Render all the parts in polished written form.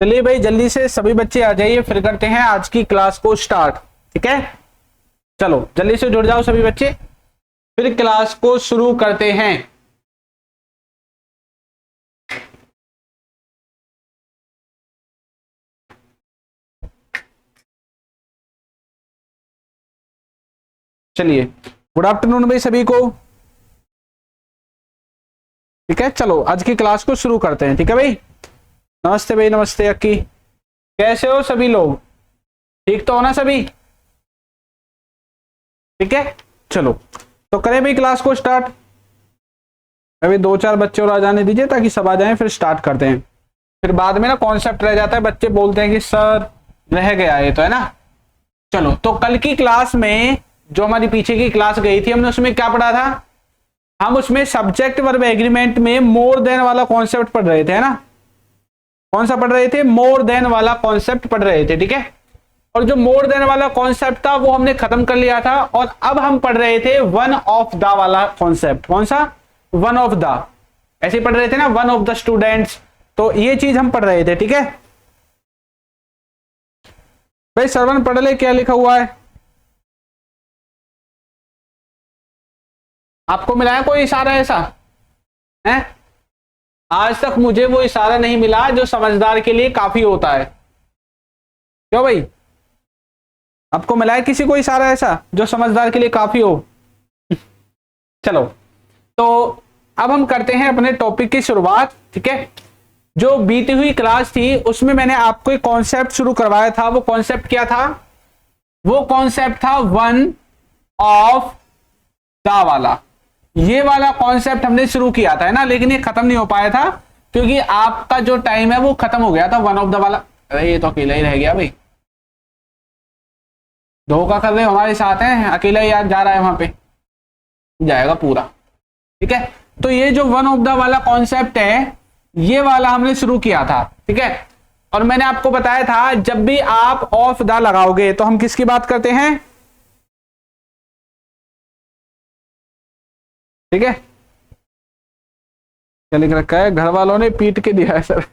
चलिए भाई जल्दी से सभी बच्चे आ जाइए, फिर करते हैं आज की क्लास को स्टार्ट। ठीक है, चलो जल्दी से जुड़ जाओ सभी बच्चे, फिर क्लास को शुरू करते हैं। चलिए, गुड आफ्टरनून भाई सभी को। ठीक है, चलो आज की क्लास को शुरू करते हैं। ठीक है भाई, नमस्ते भाई, नमस्ते अक्की, कैसे हो सभी लोग? ठीक तो हो ना सभी? ठीक है, चलो तो करें भाई क्लास को स्टार्ट। अभी 2-4 बच्चे और आ जाने दीजिए ताकि सब आ जाएं, फिर स्टार्ट करते हैं। फिर बाद में ना कॉन्सेप्ट रह जाता है, बच्चे बोलते हैं कि सर रह गया ये, तो है ना। चलो, तो कल की क्लास में जो हमारी पीछे की क्लास गई थी, हमने उसमें क्या पढ़ा था? हम उसमें सब्जेक्ट वर्ब एग्रीमेंट में मोर देन वाला कॉन्सेप्ट पढ़ रहे थे, है ना। कौन सा पढ़ रहे थे? मोर देन वाला कॉन्सेप्ट पढ़ रहे थे। ठीक है, और जो मोर देन वाला कॉन्सेप्ट था वो हमने खत्म कर लिया था, और अब हम पढ़ रहे थे वन ऑफ द वाला कॉन्सेप्ट। कौन सा? One of the. ऐसे पढ़ रहे थे ना, वन ऑफ द स्टूडेंट्स, तो ये चीज हम पढ़ रहे थे। ठीक है भाई, श्रवण पढ़ ले क्या लिखा हुआ है। आपको मिला है कोई इशारा ऐसा है? आज तक मुझे वो इशारा नहीं मिला जो समझदार के लिए काफी होता है। क्यों भाई, आपको मिला है किसी को इशारा ऐसा जो समझदार के लिए काफी हो? चलो, तो अब हम करते हैं अपने टॉपिक की शुरुआत। ठीक है, जो बीती हुई क्लास थी उसमें मैंने आपको एक कॉन्सेप्ट शुरू करवाया था। वो कॉन्सेप्ट क्या था? वो कॉन्सेप्ट था वन ऑफ द वाला। ये वाला कॉन्सेप्ट हमने शुरू किया था, है ना, लेकिन ये खत्म नहीं हो पाया था क्योंकि आपका जो टाइम है वो खत्म हो गया था वन ऑफ द वाला। अरे ये तो अकेला ही रह गया भाई, धोखा कर रहे हो, हमारे साथ हैं, अकेला ही आज जा रहा है, वहां पे जाएगा पूरा। ठीक है, तो ये जो वन ऑफ द वाला कॉन्सेप्ट है, ये वाला हमने शुरू किया था। ठीक है, और मैंने आपको बताया था जब भी आप ऑफ द लगाओगे तो हम किसकी बात करते हैं? ठीक है, क्या लिख रखा है? घर वालों ने पीट के दिया है सर।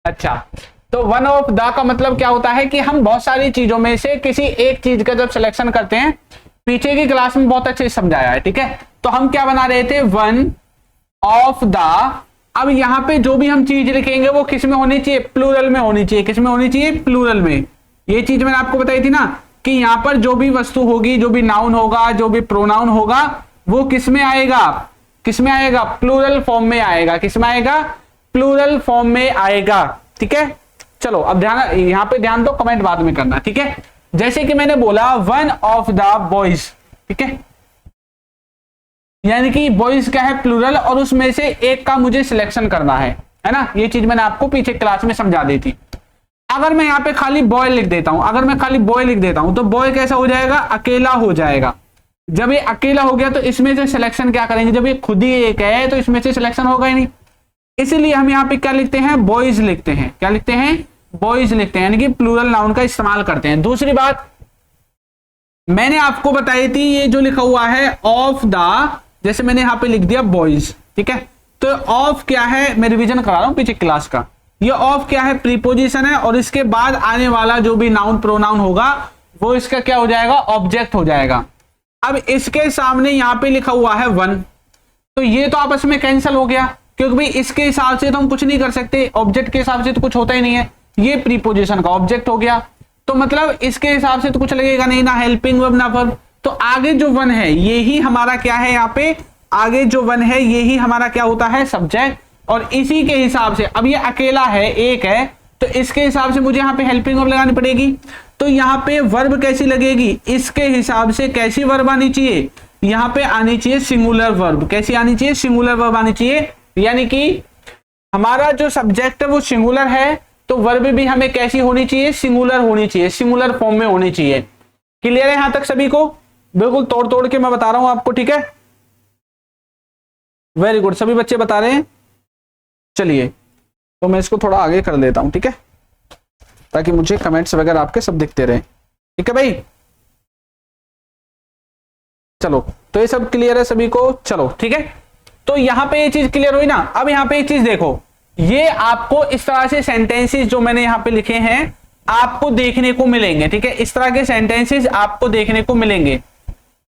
अच्छा, तो वन ऑफ द का मतलब क्या होता है कि हम बहुत सारी चीजों में से किसी एक चीज का जब सिलेक्शन करते हैं, पीछे की क्लास में बहुत अच्छे से समझाया है। ठीक है, तो हम क्या बना रहे थे? One of the. अब यहां पे जो भी हम चीज लिखेंगे वो किस में होनी चाहिए? प्लूरल में होनी चाहिए। किस में होनी चाहिए? प्लूरल में। ये चीज मैंने आपको बताई थी ना कि यहां पर जो भी वस्तु होगी, जो भी नाउन होगा, जो भी प्रोनाउन होगा, वो किस में आएगा? किस में आएगा? प्लूरल फॉर्म में आएगा। किस में आएगा? प्लूरल फॉर्म में आएगा। ठीक है, चलो अब ध्यान, यहां पे ध्यान दो, कमेंट बाद में करना। ठीक है, जैसे कि मैंने बोला वन ऑफ द बॉयज। ठीक है, यानी कि बॉयज क्या है? प्लूरल, और उसमें से एक का मुझे सिलेक्शन करना है ना। ये चीज मैंने आपको पीछे क्लास में समझा दी थी। अगर मैं यहाँ पे खाली बॉय लिख देता हूं, अगर मैं खाली बॉय लिख देता हूं तो बॉय कैसा हो जाएगा? अकेला हो जाएगा। जब ये अकेला हो गया तो इसमें से सिलेक्शन क्या करेंगे? जब ये खुद ही एक है तो इसमें से सिलेक्शन होगा ही नहीं, इसलिए हम यहाँ पे क्या लिखते हैं? बॉयज लिखते हैं। क्या लिखते हैं? बॉयज लिखते हैं, यानी कि प्लूरल नाउन का इस्तेमाल करते हैं। दूसरी बात मैंने आपको बताई थी, ये जो लिखा हुआ है ऑफ द, जैसे मैंने यहाँ पे लिख दिया बॉयज। ठीक है, तो ऑफ क्या है? मैं रिवीजन करा रहा हूं पीछे क्लास का। ये ऑफ क्या है? प्रीपोजिशन है, और इसके बाद आने वाला जो भी नाउन प्रोनाउन होगा वो इसका क्या हो जाएगा? ऑब्जेक्ट हो जाएगा। अब इसके सामने यहाँ पे लिखा हुआ है वन, तो ये तो आपस में कैंसिल हो गया क्योंकि भाई इसके हिसाब से तो हम कुछ नहीं कर सकते, ऑब्जेक्ट के हिसाब से तो कुछ होता ही नहीं है। ये प्रीपोजिशन का ऑब्जेक्ट हो गया, तो मतलब इसके हिसाब से तो कुछ लगेगा नहीं, ना हेल्पिंग वर्ब ना वर्ब। तो आगे जो वन है यही हमारा क्या है? यहाँ पे आगे जो वन है यही हमारा क्या होता है? सब्जेक्ट। और इसी के हिसाब से अब ये अकेला है, एक है, तो इसके हिसाब से मुझे यहाँ पे हेल्पिंग वर्ब लगानी पड़ेगी। तो यहाँ पे वर्ब कैसी लगेगी? इसके हिसाब से कैसी वर्ब आनी चाहिए? यहाँ पे आनी चाहिए सिंगुलर वर्ब। कैसी आनी चाहिए? सिंगुलर वर्ब आनी चाहिए, यानी कि हमारा जो सब्जेक्ट है वो सिंगुलर है, तो वर्ब भी हमें कैसी होनी चाहिए? सिंगुलर होनी चाहिए, सिंगुलर फॉर्म में होनी चाहिए। क्लियर है यहां तक सभी को? बिल्कुल तोड़ तोड़ के मैं बता रहा हूं आपको। ठीक है, वेरी गुड, सभी बच्चे बता रहे हैं। चलिए, तो मैं इसको थोड़ा आगे कर देता हूं, ठीक है, ताकि मुझे कमेंट्स वगैरह आपके सब दिखते रहे। ठीक है भाई, चलो, तो ये सब क्लियर है सभी को? चलो ठीक है, तो यहां पे ये चीज क्लियर हुई ना। अब यहां पे एक चीज देखो, ये आपको इस तरह से सेंटेंसेस जो मैंने यहाँ पे लिखे हैं आपको देखने को मिलेंगे, ठीक है, इस तरह के सेंटेंसेस आपको देखने को मिलेंगे।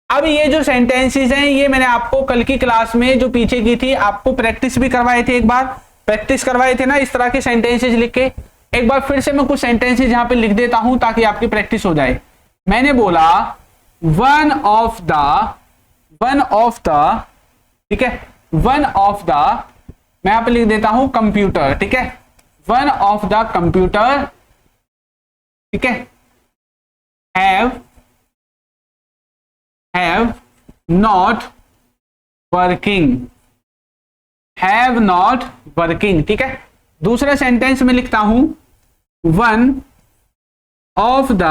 अब ये जो सेंटेंसेस हैं ये मैंने आपको कल की क्लास में जो पीछे की थी आपको प्रैक्टिस भी करवाए थे, एक बार प्रैक्टिस करवाए थे ना इस तरह के सेंटेंसेस लिख के। एक बार फिर से मैं कुछ सेंटेंसेस यहाँ पे लिख देता हूं ताकि आपकी प्रैक्टिस हो जाए। मैंने बोला वन ऑफ द, ठीक है, वन ऑफ द, मैं यहां पे लिख देता हूं कंप्यूटर, ठीक है, वन ऑफ द कंप्यूटर, ठीक है, हैव नॉट वर्किंग, ठीक है। दूसरा सेंटेंस में लिखता हूं वन ऑफ द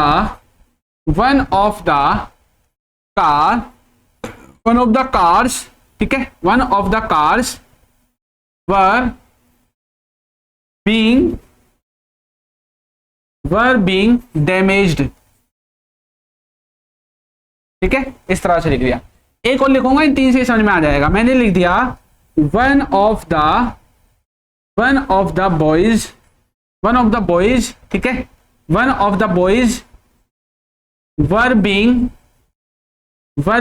कार्स, ठीक है, one of the cars were being damaged, ठीक है, इस तरह से लिख दिया। एक और लिखूंगा, इन तीन से समझ में आ जाएगा। मैंने लिख दिया वन ऑफ द बॉयज, ठीक है, one of the boys were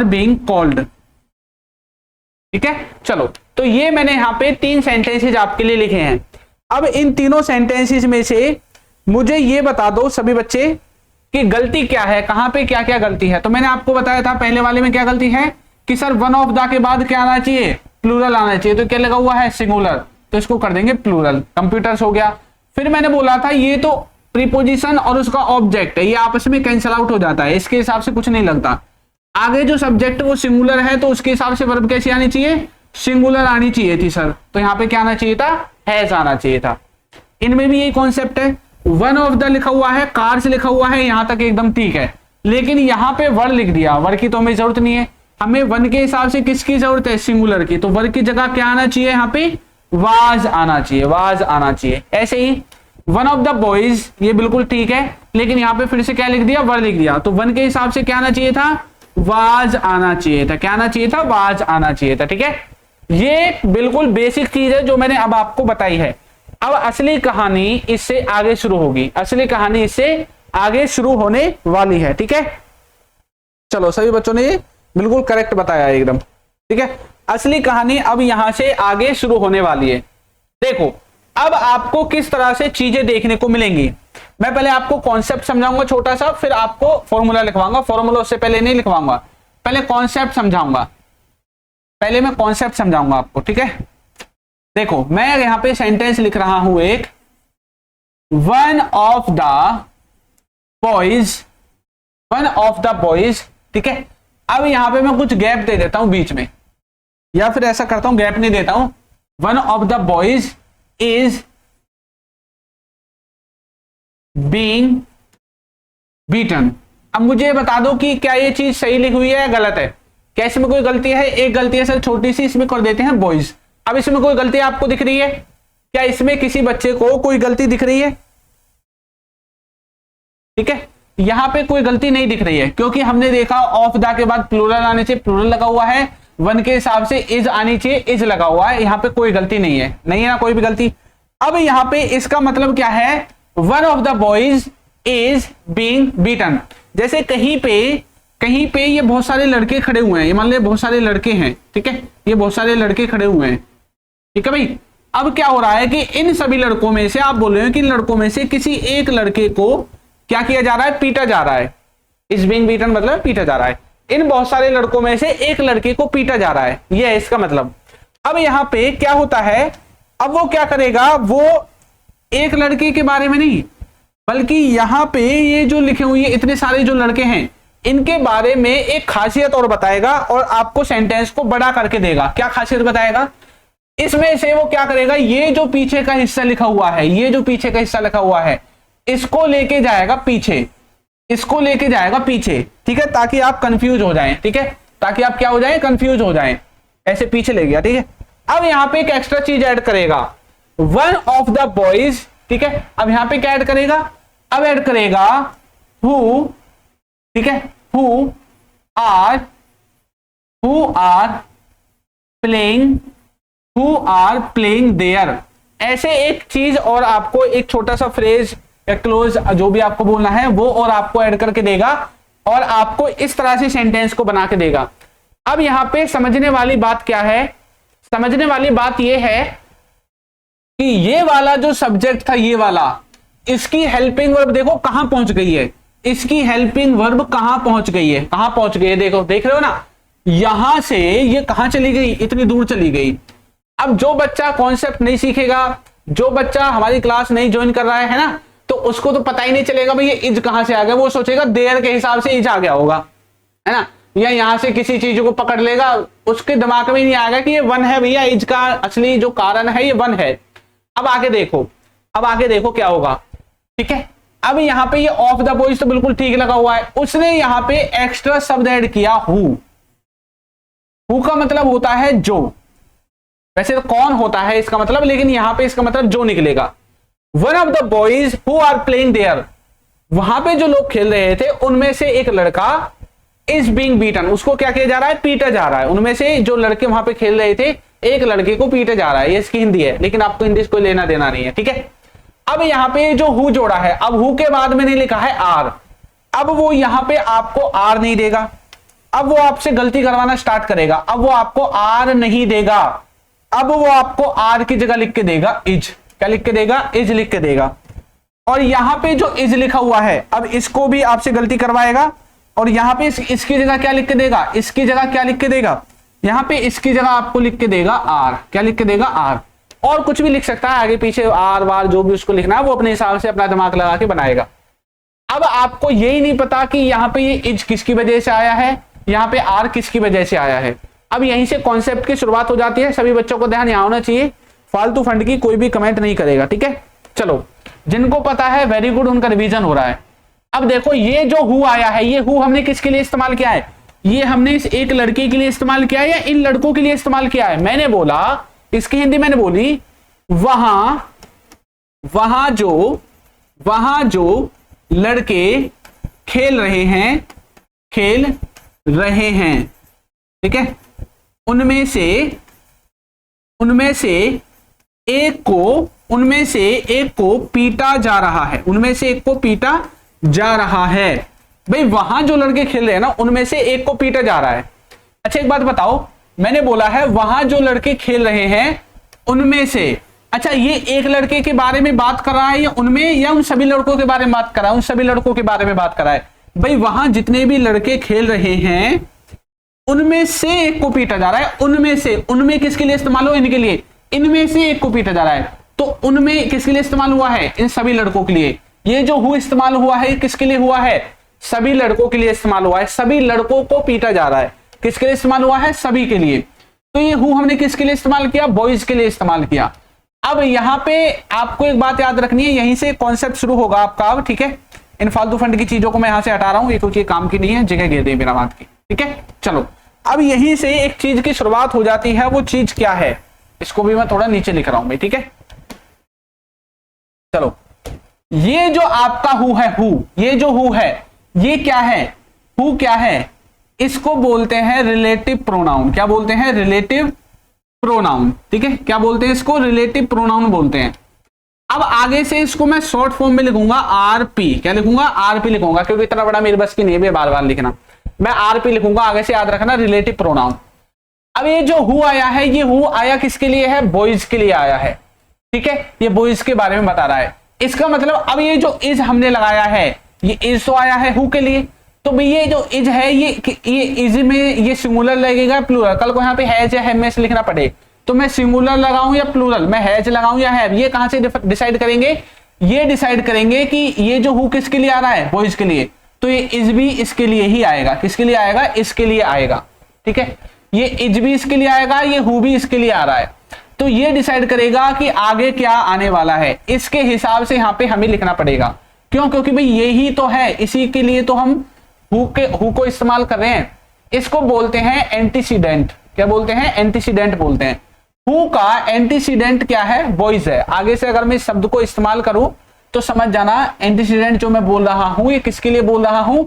being called, ठीक है। चलो, तो ये मैंने यहां पे तीन सेंटेंसेस आपके लिए लिखे हैं। अब इन तीनों सेंटेंसेस में से मुझे ये बता दो सभी बच्चे कि गलती क्या है, कहां पे क्या क्या गलती है। तो मैंने आपको बताया था पहले वाले में क्या गलती है कि सर वन ऑफ द के बाद क्या आना चाहिए, प्लूरल आना चाहिए। तो क्या लगा हुआ है, सिंगुलर, तो इसको कर देंगे प्लूरल, कंप्यूटर्स हो गया। फिर मैंने बोला था ये तो प्रीपोजिशन और उसका ऑब्जेक्ट है, ये आपस में कैंसिल आउट हो जाता है, इसके हिसाब से कुछ नहीं लगता। आगे जो सब्जेक्ट वो सिंगुलर है तो उसके हिसाब से वर्ब कैसी आनी चाहिए, सिंगुलर आनी चाहिए थी सर। तो यहाँ पे क्या आना चाहिए था, हैज आना चाहिए था। इनमें भी यही कॉन्सेप्ट है, वन ऑफ द लिखा हुआ है, कार्स लिखा हुआ है, यहां तक एकदम ठीक है, लेकिन यहाँ पे वर लिख दिया, वर की तो हमें जरूरत नहीं है, हमें वन के हिसाब से किसकी जरूरत है, सिंगुलर की। तो वर की जगह क्या आना चाहिए, यहाँ पे वाज आना चाहिए, वाज आना चाहिए। ऐसे ही वन ऑफ द बॉयज, ये बिल्कुल ठीक है, लेकिन यहाँ पे फिर से क्या लिख दिया, वर लिख दिया। तो वन के हिसाब से क्या आना चाहिए था, वाज आना चाहिए था। क्या आना चाहिए था, वाज आना चाहिए था, ठीक है। ये बिल्कुल बेसिक चीज है जो मैंने अब आपको बताई है। अब असली कहानी इससे आगे शुरू होगी, असली कहानी इससे आगे शुरू होने वाली है, ठीक है। चलो, सभी बच्चों ने बिल्कुल करेक्ट बताया एकदम, ठीक है। असली कहानी अब यहां से आगे शुरू होने वाली है। देखो, अब आपको किस तरह से चीजें देखने को मिलेंगी। मैं पहले आपको कॉन्सेप्ट समझाऊंगा छोटा सा, फिर आपको फॉर्मूला लिखवाऊंगा। फॉर्मूला उससे पहले नहीं लिखवाऊंगा, पहले कॉन्सेप्ट समझाऊंगा, पहले मैं कॉन्सेप्ट समझाऊंगा आपको, ठीक है। देखो, मैं यहां पे सेंटेंस लिख रहा हूं एक, वन ऑफ द बॉयज, ठीक है। अब यहां पे मैं कुछ गैप दे देता हूं बीच में, या फिर ऐसा करता हूं गैप नहीं देता हूं, one of the boys is being beaten. अब मुझे बता दो कि क्या ये चीज सही लिखी हुई है या गलत है, क्या इसमें कोई गलती है। एक गलती है सर छोटी सी, इसमें कर देते हैं बॉयज। अब इसमें कोई गलती आपको दिख रही है, क्या इसमें किसी बच्चे को कोई गलती दिख रही है, ठीक है। यहां पे कोई गलती नहीं दिख रही है, क्योंकि हमने देखा ऑफ द के बाद प्लूरल आने चाहिए, प्लूरल लगा हुआ है, वन के हिसाब से इज आनी चाहिए, इज लगा हुआ है, यहां पे कोई गलती नहीं है, नहीं है ना कोई भी गलती। अब यहां पे इसका मतलब क्या है, one of the boys is being beaten. जैसे कहीं पे ये बहुत सारे लड़के खड़े हुए हैं, ये मान लीजिए बहुत सारे लड़के हैं, ठीक है, ये बहुत सारे लड़के खड़े हुए हैं, ठीक है भाई। अब क्या हो रहा है कि इन सभी लड़कों में से, आप बोल रहे हो कि इन लड़कों में से किसी एक लड़के को क्या किया जा रहा है, पीटा जा रहा है। इज बीइंग बीटन मतलब पीटा जा रहा है। इन बहुत सारे लड़कों में से एक लड़के को पीटा जा रहा है, ये है इसका मतलब। अब यहां पे क्या होता है, अब वो क्या करेगा, वो एक लड़के के बारे में नहीं, बल्कि यहां पे ये जो लिखे हुए इतने सारे जो लड़के हैं इनके बारे में एक खासियत और बताएगा, और आपको सेंटेंस को बड़ा करके देगा। क्या खासियत बताएगा, इसमें से वो क्या करेगा, ये जो पीछे का हिस्सा लिखा हुआ है, ये जो पीछे का हिस्सा लिखा हुआ है, इसको लेके जाएगा पीछे, इसको लेके जाएगा पीछे, ठीक है, ताकि आप कंफ्यूज हो जाएं, ठीक है, ताकि आप क्या हो जाएं, कंफ्यूज हो जाएं, ऐसे पीछे ले गया, ठीक है। अब यहां पे एक एक्स्ट्रा चीज ऐड करेगा, वन ऑफ द बॉयज, ठीक है। अब यहां पे क्या ऐड करेगा, अब ऐड करेगा हु, ठीक है, हु आर प्लेइंग देयर ऐसे एक चीज और आपको एक छोटा सा फ्रेज या क्लोज जो भी आपको बोलना है वो और आपको ऐड करके देगा और आपको इस तरह से सेंटेंस को बना के देगा। अब यहां पे समझने वाली बात क्या है, समझने वाली बात यह है कि ये वाला जो सब्जेक्ट था, ये वाला, इसकी हेल्पिंग वर्ब देखो कहां पहुंच गई है, इसकी हेल्पिंग वर्ब कहां पहुंच गई है, कहां पहुंच गई है, देखो देख रहे हो ना, यहां से ये कहां चली गई, इतनी दूर चली गई। अब जो बच्चा कॉन्सेप्ट नहीं सीखेगा, जो बच्चा हमारी क्लास नहीं ज्वाइन कर रहा है ना, तो उसको तो पता ही नहीं चलेगा भाई ये इज कहां से आ गया, वो सोचेगा देयर के हिसाब से इज आ गया होगा, है ना, या यहां से किसी चीज को पकड़ लेगा, उसके दिमाग में नहीं आएगा कि ये वन है भैया, इज का असली जो कारण है ये वन है। अब आगे देखो, अब आगे देखो क्या होगा, ठीक है। अब यहाँ पे ये ऑफ द बॉयज तो बिल्कुल ठीक लगा हुआ है, उसने यहाँ पे एक्स्ट्रा शब्द ऐड किया हु का मतलब होता है जो, वैसे तो कौन होता है इसका मतलब, लेकिन यहां पे इसका मतलब जो निकलेगा। One of the boys who are playing there, वहां पे जो लोग खेल रहे थे उनमें से एक लड़का इज बीइंग बीटन, उसको क्या किया जा रहा है, पीटा जा रहा है। उनमें से जो लड़के वहां पे खेल रहे थे एक लड़के को पीटा जा रहा है, ये इसकी हिंदी है, लेकिन आपको हिंदी से कोई लेना देना नहीं है, ठीक है। अब यहाँ पे जो हु जोड़ा है, अब हु के बाद में नहीं लिखा है आर, अब वो यहाँ पे आपको आर नहीं देगा, अब वो आपसे गलती करवाना स्टार्ट करेगा, अब वो आपको आर नहीं देगा, अब वो आपको आर की जगह लिख के देगा इज, क्या लिख के देगा, इज लिख के देगा। और यहां पे जो इज लिखा हुआ है, अब इसको भी आपसे गलती करवाएगा, और यहां पे इसकी जगह क्या लिख के देगा, इसकी जगह क्या लिख के देगा, यहां पे इसकी जगह आपको लिख के देगा आर, क्या लिख के देगा आर, और कुछ भी लिख सकता है आगे पीछे, आर वार जो भी उसको लिखना है वो अपने हिसाब से अपना दिमाग लगा के बनाएगा। अब आपको यही नहीं पता कि यहाँ पे ये इज किसकी वजह से आया है, यहाँ पे आर किसकी वजह से आया है। अब यहीं से कॉन्सेप्ट की शुरुआत हो जाती है, सभी बच्चों को ध्यान यहाँ होना चाहिए, फालतू फंड की कोई भी कमेंट नहीं करेगा, ठीक है। चलो जिनको पता है वेरी गुड, उनका रिवीजन हो रहा है। अब देखो ये जो हु आया है, ये हु हमने किसके लिए इस्तेमाल किया है, ये हमने इस एक लड़के के लिए इस्तेमाल किया है या इन लड़कों के लिए इस्तेमाल किया है। मैंने बोला, इसकी हिंदी मैंने बोली, वहां जो लड़के खेल रहे हैं, ठीक है, उनमें से एक को पीटा जा रहा है, उनमें से एक को पीटा जा रहा है। भाई वहां जो लड़के खेल रहे हैं ना, उनमें से एक को पीटा जा रहा है। अच्छा एक बात बताओ, मैंने बोला है वहां जो लड़के खेल रहे हैं उनमें से, अच्छा ये एक लड़के के बारे में बात कर रहा है या उनमें, या उन सभी लड़कों के बारे में बात कर रहा है, उन सभी लड़कों के बारे में बात कर रहा है। भाई वहां जितने भी लड़के खेल रहे हैं उनमें से एक को पीटा जा रहा है, उनमें से, उनमें किसके लिए इस्तेमाल हो, इनके लिए, इनमें से एक को पीटा जा रहा है, तो उनमें किसके लिए इस्तेमाल हुआ है, इन सभी लड़कों के लिए। ये जो हु इस्तेमाल हुआ है किसके लिए हुआ है, सभी लड़कों के लिए इस्तेमाल हुआ है, सभी लड़कों को पीटा जा रहा है, किसके लिए इस्तेमाल हुआ है, सभी के लिए। तो ये हु हमने किसके लिए इस्तेमाल किया, बॉयज के लिए इस्तेमाल किया। अब यहां पे आपको एक बात याद रखनी है, यहीं से कॉन्सेप्ट शुरू होगा आपका अब, ठीक है। इन फालतू फंड की चीजों को मैं यहां से हटा रहा हूं, ये क्योंकि काम की नहीं है, जगह दे दे मेरा बात की, ठीक है। चलो अब यहीं से एक चीज की शुरुआत हो जाती है, वो चीज क्या है, इसको भी मैं थोड़ा नीचे लिख रहा हूं भाई, ठीक है। चलो ये जो आपका हु है, ये जो हु है ये क्या है, हु क्या है, इसको बोलते हैं रिलेटिव प्रोनाउन। क्या बोलते हैं, रिलेटिव प्रोनाउन, ठीक है। क्या बोलते हैं इसको, रिलेटिव प्रोनाउन बोलते हैं। अब आगे से इसको मैं शॉर्ट फॉर्म में लिखूंगा आरपी, क्या लिखूंगा, आरपी लिखूंगा, क्योंकि इतना बड़ा मेरे बस की नहीं है बार बार लिखना, मैं आरपी लिखूंगा, आगे से याद रखना रिलेटिव प्रोनाउन। अब ये जो हु आया है, ये हु आया किसके लिए है, बॉयज के लिए आया है, ठीक है, ये बॉयज के बारे में बता रहा है। इसका मतलब अब ये जो इज हमने लगाया है, ये इज तो आया है हु के लिए, तो भाई ये जो इज है ये इज में ये सिंगुलर लगेगा प्लूरल, कल को यहाँ पे हैज या हैव में से लिखना पड़े तो मैं सिंगुलर लगाऊं या प्लूरल, मैं हैज लगाऊं या हैव, ये कहां से डिसाइड करेंगे, ये डिसाइड करेंगे कि ये जो हु किसके लिए आ रहा है, बॉयज के लिए, तो ये इज भी इसके लिए ही आएगा, किसके लिए आएगा, इसके लिए आएगा, ठीक है। ये इज भी इसके लिए आएगा, ये हु भी इसके लिए आ रहा है, तो ये डिसाइड करेगा कि आगे क्या आने वाला है, इसके हिसाब से यहाँ पे हमें लिखना पड़ेगा। क्यों, क्योंकि भाई यही तो है, इसी के लिए तो हम हु को इस्तेमाल कर रहे हैं। इसको बोलते हैं एंटीसीडेंट, क्या बोलते हैं, एंटीसीडेंट बोलते हैं। हु का एंटीसीडेंट क्या है, बॉयज है। आगे से अगर मैं इस शब्द को इस्तेमाल करूं तो समझ जाना एंटीसीडेंट जो मैं बोल रहा हूं ये किसके लिए बोल रहा हूं,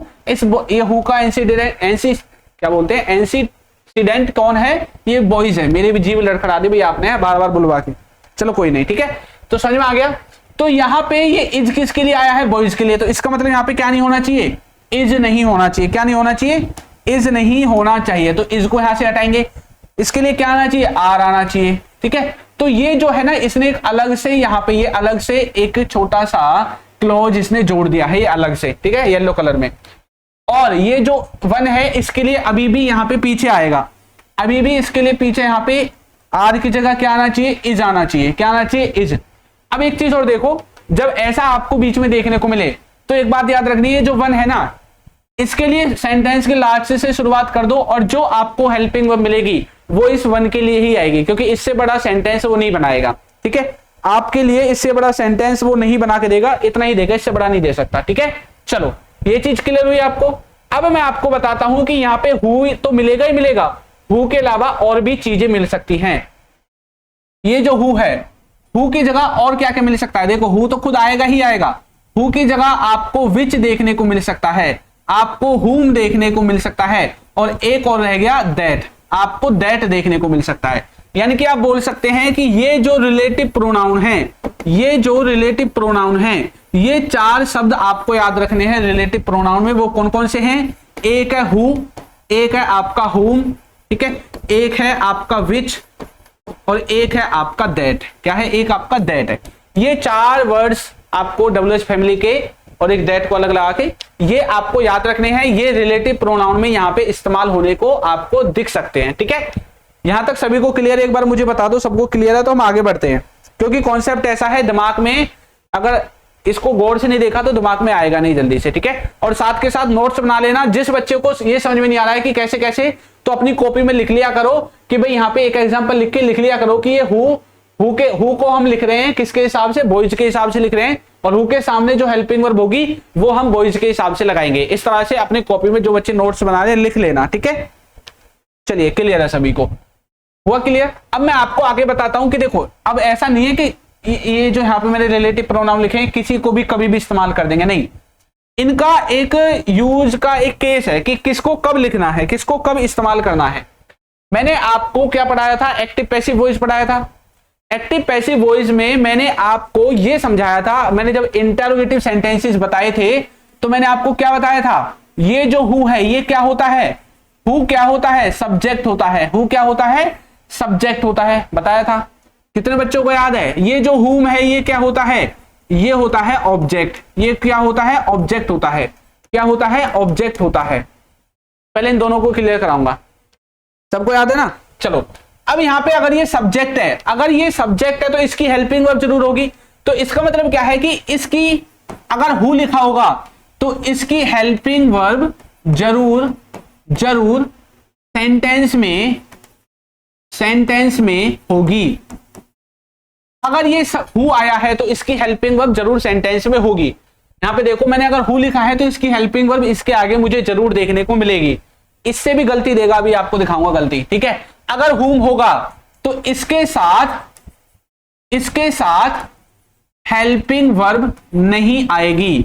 ये हु का एंटीसीडेंट क्या बोलते हैं, एंटीसीडेंट कौन है, ये बॉयज है। मेरे भी जीव लड़खड़ा दी भाई आपने बार बार बुलवा के। चलो कोई नहीं, ठीक है, तो समझ में आ गया। तो यहाँ पे ये इज किसके लिए आया है, बॉयज के लिए, तो इसका मतलब यहाँ पे क्या नहीं होना चाहिए, इज नहीं होना चाहिए। क्या नहीं होना चाहिए, इज नहीं होना चाहिए। तो इज को यहां से हटाएंगे, इसके लिए क्या आना चाहिए, आर आना चाहिए, ठीक है। तो ये जो है ना, इसने एक अलग से यहाँ पे ये अलग से एक छोटा सा क्लॉज इसने जोड़ दिया है, ये अलग से, ठीक है, येलो कलर में। और ये जो वन है इसके लिए अभी भी यहाँ पे पीछे आएगा, अभी भी इसके लिए पीछे यहाँ पे आर की जगह क्या आना चाहिए, इज आना चाहिए। क्या आना चाहिए, इज। अब एक चीज और देखो, जब ऐसा आपको बीच में देखने को मिले तो एक बात याद रखनी है, जो वन है ना, इसके लिए सेंटेंस के लास्ट से शुरुआत कर दो और जो आपको हेल्पिंग वर्ब मिलेगी वो इस वन के लिए ही आएगी, क्योंकि इससे बड़ा सेंटेंस वो नहीं बनाएगा, ठीक है। आपके लिए इससे बड़ा सेंटेंस वो नहीं बना के देगा, इतना ही देगा, इससे बड़ा नहीं दे सकता, ठीक है। चलो ये चीज क्लियर हुई आपको। अब मैं आपको बताता हूं कि यहाँ पे हु तो मिलेगा ही मिलेगा, हु के अलावा और भी चीजें मिल सकती हैं। ये जो हु है, हु की जगह और क्या क्या मिल सकता है, देखो हु तो खुद आएगा ही आएगा, हु की जगह आपको विच देखने को मिल सकता है, आपको हुम देखने को मिल सकता है, और एक और रह गया दैट, आपको दैट देखने को मिल सकता है। यानी कि आप बोल सकते हैं कि ये जो रिलेटिव प्रोनाउन है, ये जो रिलेटिव प्रोनाउन है, ये चार शब्द आपको याद रखने हैं रिलेटिव प्रोनाउन में। वो कौन कौन से हैं, एक है हु, एक है आपका हुम, ठीक है, एक है आपका विच, और एक है आपका दैट। क्या है, एक आपका दैट है। ये चार वर्ड्स आपको डब्ल्यूएच फैमिली के और एक दैट को अलग लगा के ये आपको याद रखने हैं। ये रिलेटिव प्रोनाउन में यहाँ पे इस्तेमाल होने को आपको दिख सकते हैं, ठीक है। यहां तक सभी को क्लियर, एक बार मुझे बता दो सबको क्लियर है तो हम आगे बढ़ते हैं, क्योंकि कॉन्सेप्ट ऐसा है दिमाग में, अगर इसको गौर से नहीं देखा तो दिमाग में आएगा नहीं जल्दी से, ठीक है। और साथ के साथ नोट्स बना लेना। जिस बच्चे को ये समझ में नहीं आ रहा है कि कैसे कैसे, तो अपनी कॉपी में लिख लिया करो कि भाई यहाँ पे एक एग्जांपल लिख के लिख लिया करो कि ये हु को हम लिख रहे हैं किसके हिसाब से, बॉयज के हिसाब से लिख रहे हैं, और हु के सामने जो हेल्पिंग वर्ब होगी वो हम बॉयज के हिसाब से लगाएंगे। इस तरह से अपने कॉपी में जो बच्चे नोट्स बना रहे हैं लिख लेना, ठीक है। चलिए क्लियर है सभी को, हुआ क्लियर। अब मैं आपको आगे बताता हूं कि देखो, अब ऐसा नहीं है कि ये जो यहाँ पे मेरे रिलेटिव प्रोनाउन लिखे हैं किसी को भी कभी भी इस्तेमाल कर देंगे, नहीं। इनका एक यूज का एक केस है कि किसको कब लिखना है, किसको कब इस्तेमाल करना है। मैंने आपको क्या पढ़ाया था, एक्टिव पैसिव वॉइस पढ़ाया था। एक्टिव पैसिव वॉइस में मैंने आपको यह समझाया था, मैंने जब इंटरोगेटिव सेंटेंसेस बताए थे तो मैंने आपको क्या बताया था, ये जो हु है ये क्या होता है, हु क्या होता है, सब्जेक्ट होता है। हु क्या होता है, सब्जेक्ट होता है, बताया था। कितने बच्चों को याद है, ये जो हुम है ये क्या होता है, ये होता है ऑब्जेक्ट। ये क्या होता है, ऑब्जेक्ट होता है। क्या होता है, ऑब्जेक्ट होता है। पहले इन दोनों को क्लियर कराऊंगा, सबको याद है ना। चलो अब यहां पे अगर ये सब्जेक्ट है, अगर ये सब्जेक्ट है तो इसकी हेल्पिंग वर्ब जरूर होगी। तो इसका मतलब क्या है कि इसकी अगर हु लिखा होगा तो इसकी हेल्पिंग वर्ब जरूर जरूर सेंटेंस में होगी। अगर ये हु आया है तो इसकी हेल्पिंग वर्ब जरूर सेंटेंस में होगी। यहां पे देखो मैंने अगर हु लिखा है तो इसकी हेल्पिंग वर्ब इसके आगे मुझे जरूर देखने को मिलेगी। इससे भी गलती देगा, अभी आपको दिखाऊंगा गलती, ठीक है। अगर हुम होगा तो इसके साथ हेल्पिंग वर्ब नहीं आएगी।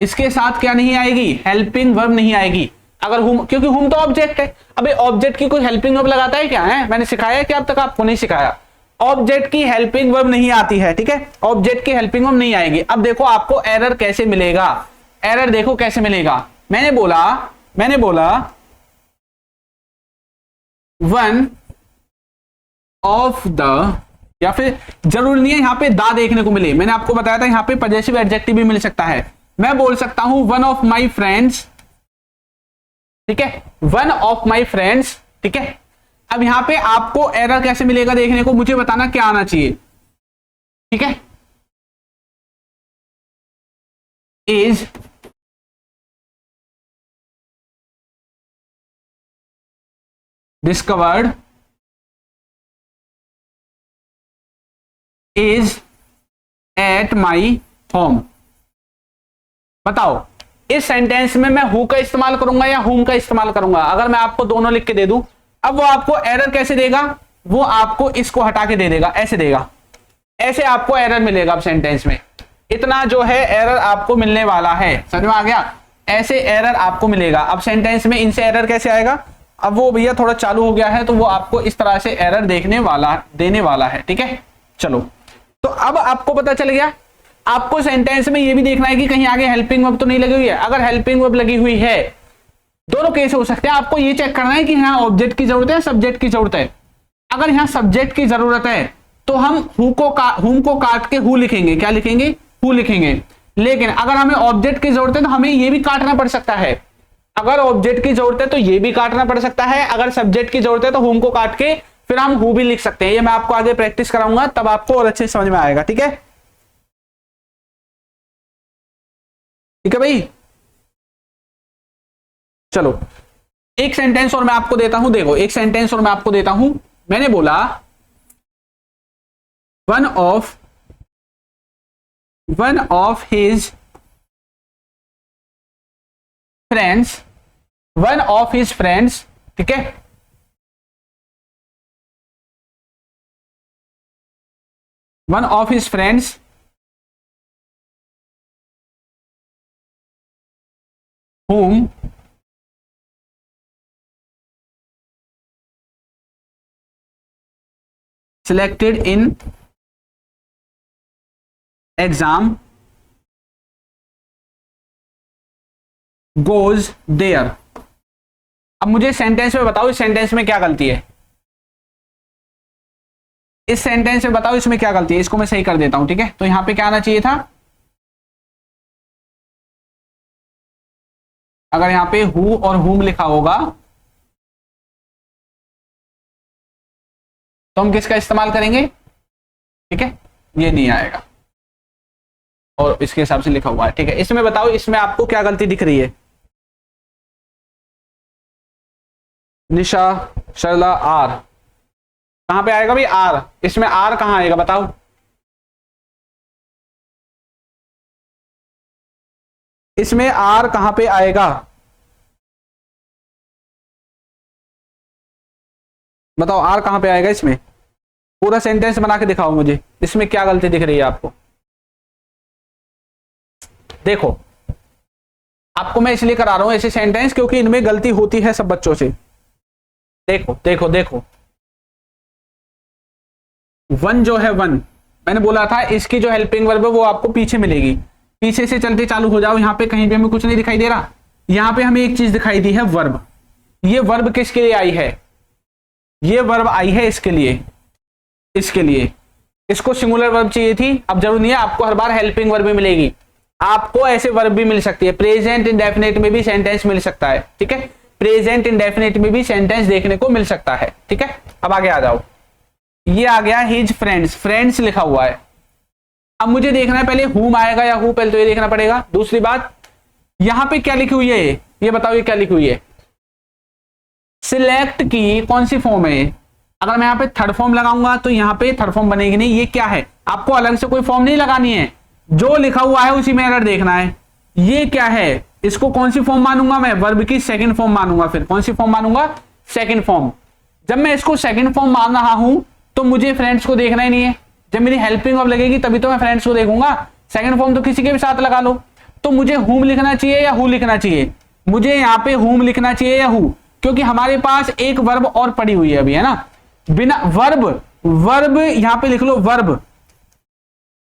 इसके साथ क्या नहीं आएगी, हेल्पिंग वर्ब नहीं आएगी अगर हुम, क्योंकि हुम तो ऑब्जेक्ट है। अबे ऑब्जेक्ट की कोई हेल्पिंग वर्ब लगाता है क्या, है मैंने सिखाया है कि अब तक आपको नहीं सिखाया। ऑब्जेक्ट की हेल्पिंग वर्ब नहीं आती है, ठीक है, ऑब्जेक्ट की हेल्पिंग वर्ब नहीं आएगी। अब देखो आपको एरर कैसे मिलेगा, एरर देखो कैसे मिलेगा। मैंने बोला वन ऑफ द, या फिर जरूरी नहीं है यहां पे दा देखने को मिले। मैंने आपको बताया था यहां पे पजेसिव एडजेक्टिव भी मिल सकता है। मैं बोल सकता हूं वन ऑफ माई फ्रेंड्स, ठीक है, वन ऑफ माई फ्रेंड्स, ठीक है। अब यहां पे आपको एरर कैसे मिलेगा देखने को, मुझे बताना क्या आना चाहिए, ठीक है। Is discovered is at my home. बताओ इस सेंटेंस में मैं हु का इस्तेमाल करूंगा या हुम का इस्तेमाल करूंगा। अगर मैं आपको दोनों लिख के दे दूं, अब वो आपको एरर कैसे देगा, वो आपको इसको हटा के दे देगा, ऐसे देगा, ऐसे आपको एरर मिलेगा। अब सेंटेंस में इतना जो है एरर आपको मिलने वाला है, समझ में आ गया, ऐसे एरर आपको मिलेगा। अब सेंटेंस में इनसे एरर कैसे आएगा, अब वो भैया थोड़ा चालू हो गया है तो वो आपको इस तरह से एरर देने वाला है, ठीक है। चलो अब आपको पता चल गया। आपको सेंटेंस में ये भी देखना है कि कहीं आगे हेल्पिंग वर्ब तो नहीं लगी हुई है। अगर हेल्पिंग वर्ब लगी हुई है, दोनों केस हो सकते हैं, आपको ये चेक करना है कि यहाँ ऑब्जेक्ट की जरूरत है, सब्जेक्ट की जरूरत है। अगर यहाँ सब्जेक्ट की जरूरत है तो हम हुम को काट के हु लिखेंगे। क्या लिखेंगे? हु लिखेंगे। लेकिन अगर हमें ऑब्जेक्ट की जरूरत है तो हमें ये भी काटना पड़ सकता है। अगर ऑब्जेक्ट की जरूरत है तो ये भी काटना पड़ सकता है। अगर सब्जेक्ट की जरूरत है तो हुम को काट के फिर हम हु भी लिख सकते हैं। ये मैं आपको आगे प्रैक्टिस कराऊंगा, तब आपको और अच्छे समझ में आएगा। ठीक है, ठीक है भाई। चलो एक सेंटेंस और मैं आपको देता हूं। देखो एक सेंटेंस और मैं आपको देता हूं। मैंने बोला वन ऑफ हिज फ्रेंड्स, ठीक है, one of his friends whom selected in exam goes there। अब मुझे सेंटेंस में बताओ, इस सेंटेंस में क्या गलती है? इस सेंटेंस में बताओ इसमें क्या गलती है। इसको मैं सही कर देता हूं, ठीक है। तो यहां पे क्या आना चाहिए था? अगर यहां पे हु और हुम लिखा होगा तो हम किसका इस्तेमाल करेंगे? ठीक है, ये नहीं आएगा और इसके हिसाब से लिखा हुआ है। ठीक है, इसमें बताओ इसमें आपको क्या गलती दिख रही है? निशा, शर्ला, आर कहां पे आएगा भाई? आर। इसमें आर कहां आएगा बताओ? इसमें आर कहां पे आएगा बताओ? आर कहां पे आएगा इसमें? पूरा सेंटेंस बना के दिखाओ मुझे, इसमें क्या गलती दिख रही है आपको? देखो आपको मैं इसलिए करा रहा हूं ऐसे सेंटेंस क्योंकि इनमें गलती होती है सब बच्चों से। देखो देखो देखो, वन जो है, वन मैंने बोला था इसकी जो हेल्पिंग वर्ब है वो आपको पीछे मिलेगी। पीछे से चलते चालू हो जाओ। यहां पे कहीं पे हमें कुछ नहीं दिखाई दे रहा। यहां पे हमें एक चीज दिखाई दी है, वर्ब। ये वर्ब किसके लिए आई है? ये वर्ब आई है इसके लिए, इसके लिए। इसको सिंगुलर वर्ब चाहिए थी, अब जरूर नहीं है, आपको हर बार हेल्पिंग वर्ब भी मिलेगी। आपको ऐसे वर्ब भी मिल सकती है। प्रेजेंट इंडेफिनिट में भी सेंटेंस मिल सकता है। ठीक है, प्रेजेंट इंडेफिनिट में भी सेंटेंस देखने को मिल सकता है। ठीक है, अब आगे आ जाओ। ये आ गया हिज फ्रेंड्स, फ्रेंड्स लिखा हुआ है। अब मुझे देखना है पहले हुम आएगा या हु, पहले तो ये देखना पड़ेगा। दूसरी बात, यहां पे क्या लिखी हुई है? ये बताओ ये क्या लिखी हुई है? सिलेक्ट की कौन सी फॉर्म है? अगर मैं यहाँ पे थर्ड फॉर्म लगाऊंगा तो यहाँ पे थर्ड फॉर्म बनेगी नहीं। ये क्या है? आपको अलग से कोई फॉर्म नहीं लगानी है, जो लिखा हुआ है उसी में एरर देखना है। ये क्या है? इसको कौन सी फॉर्म मानूंगा मैं? वर्ब की सेकंड फॉर्म मानूंगा। फिर कौन सी फॉर्म मानूंगा? Second form. जब मैं इसको सेकंड फॉर्म मान रहा हूं तो मुझे फ्रेंड्स को देखना ही नहीं है। जब मेरी हेल्पिंग वर्ब लगेगी तभी तो मैं फ्रेंड्स को देखूंगा। सेकंड फॉर्म तो किसी के भी साथ लगा लो। तो मुझे हुम लिखना चाहिए या हु लिखना चाहिए? मुझे यहाँ पे हुम लिखना चाहिए या हु, क्योंकि हमारे पास एक वर्ब और पड़ी हुई है अभी, है ना। बिना वर्ब यहां पे लिख लो। वर्ब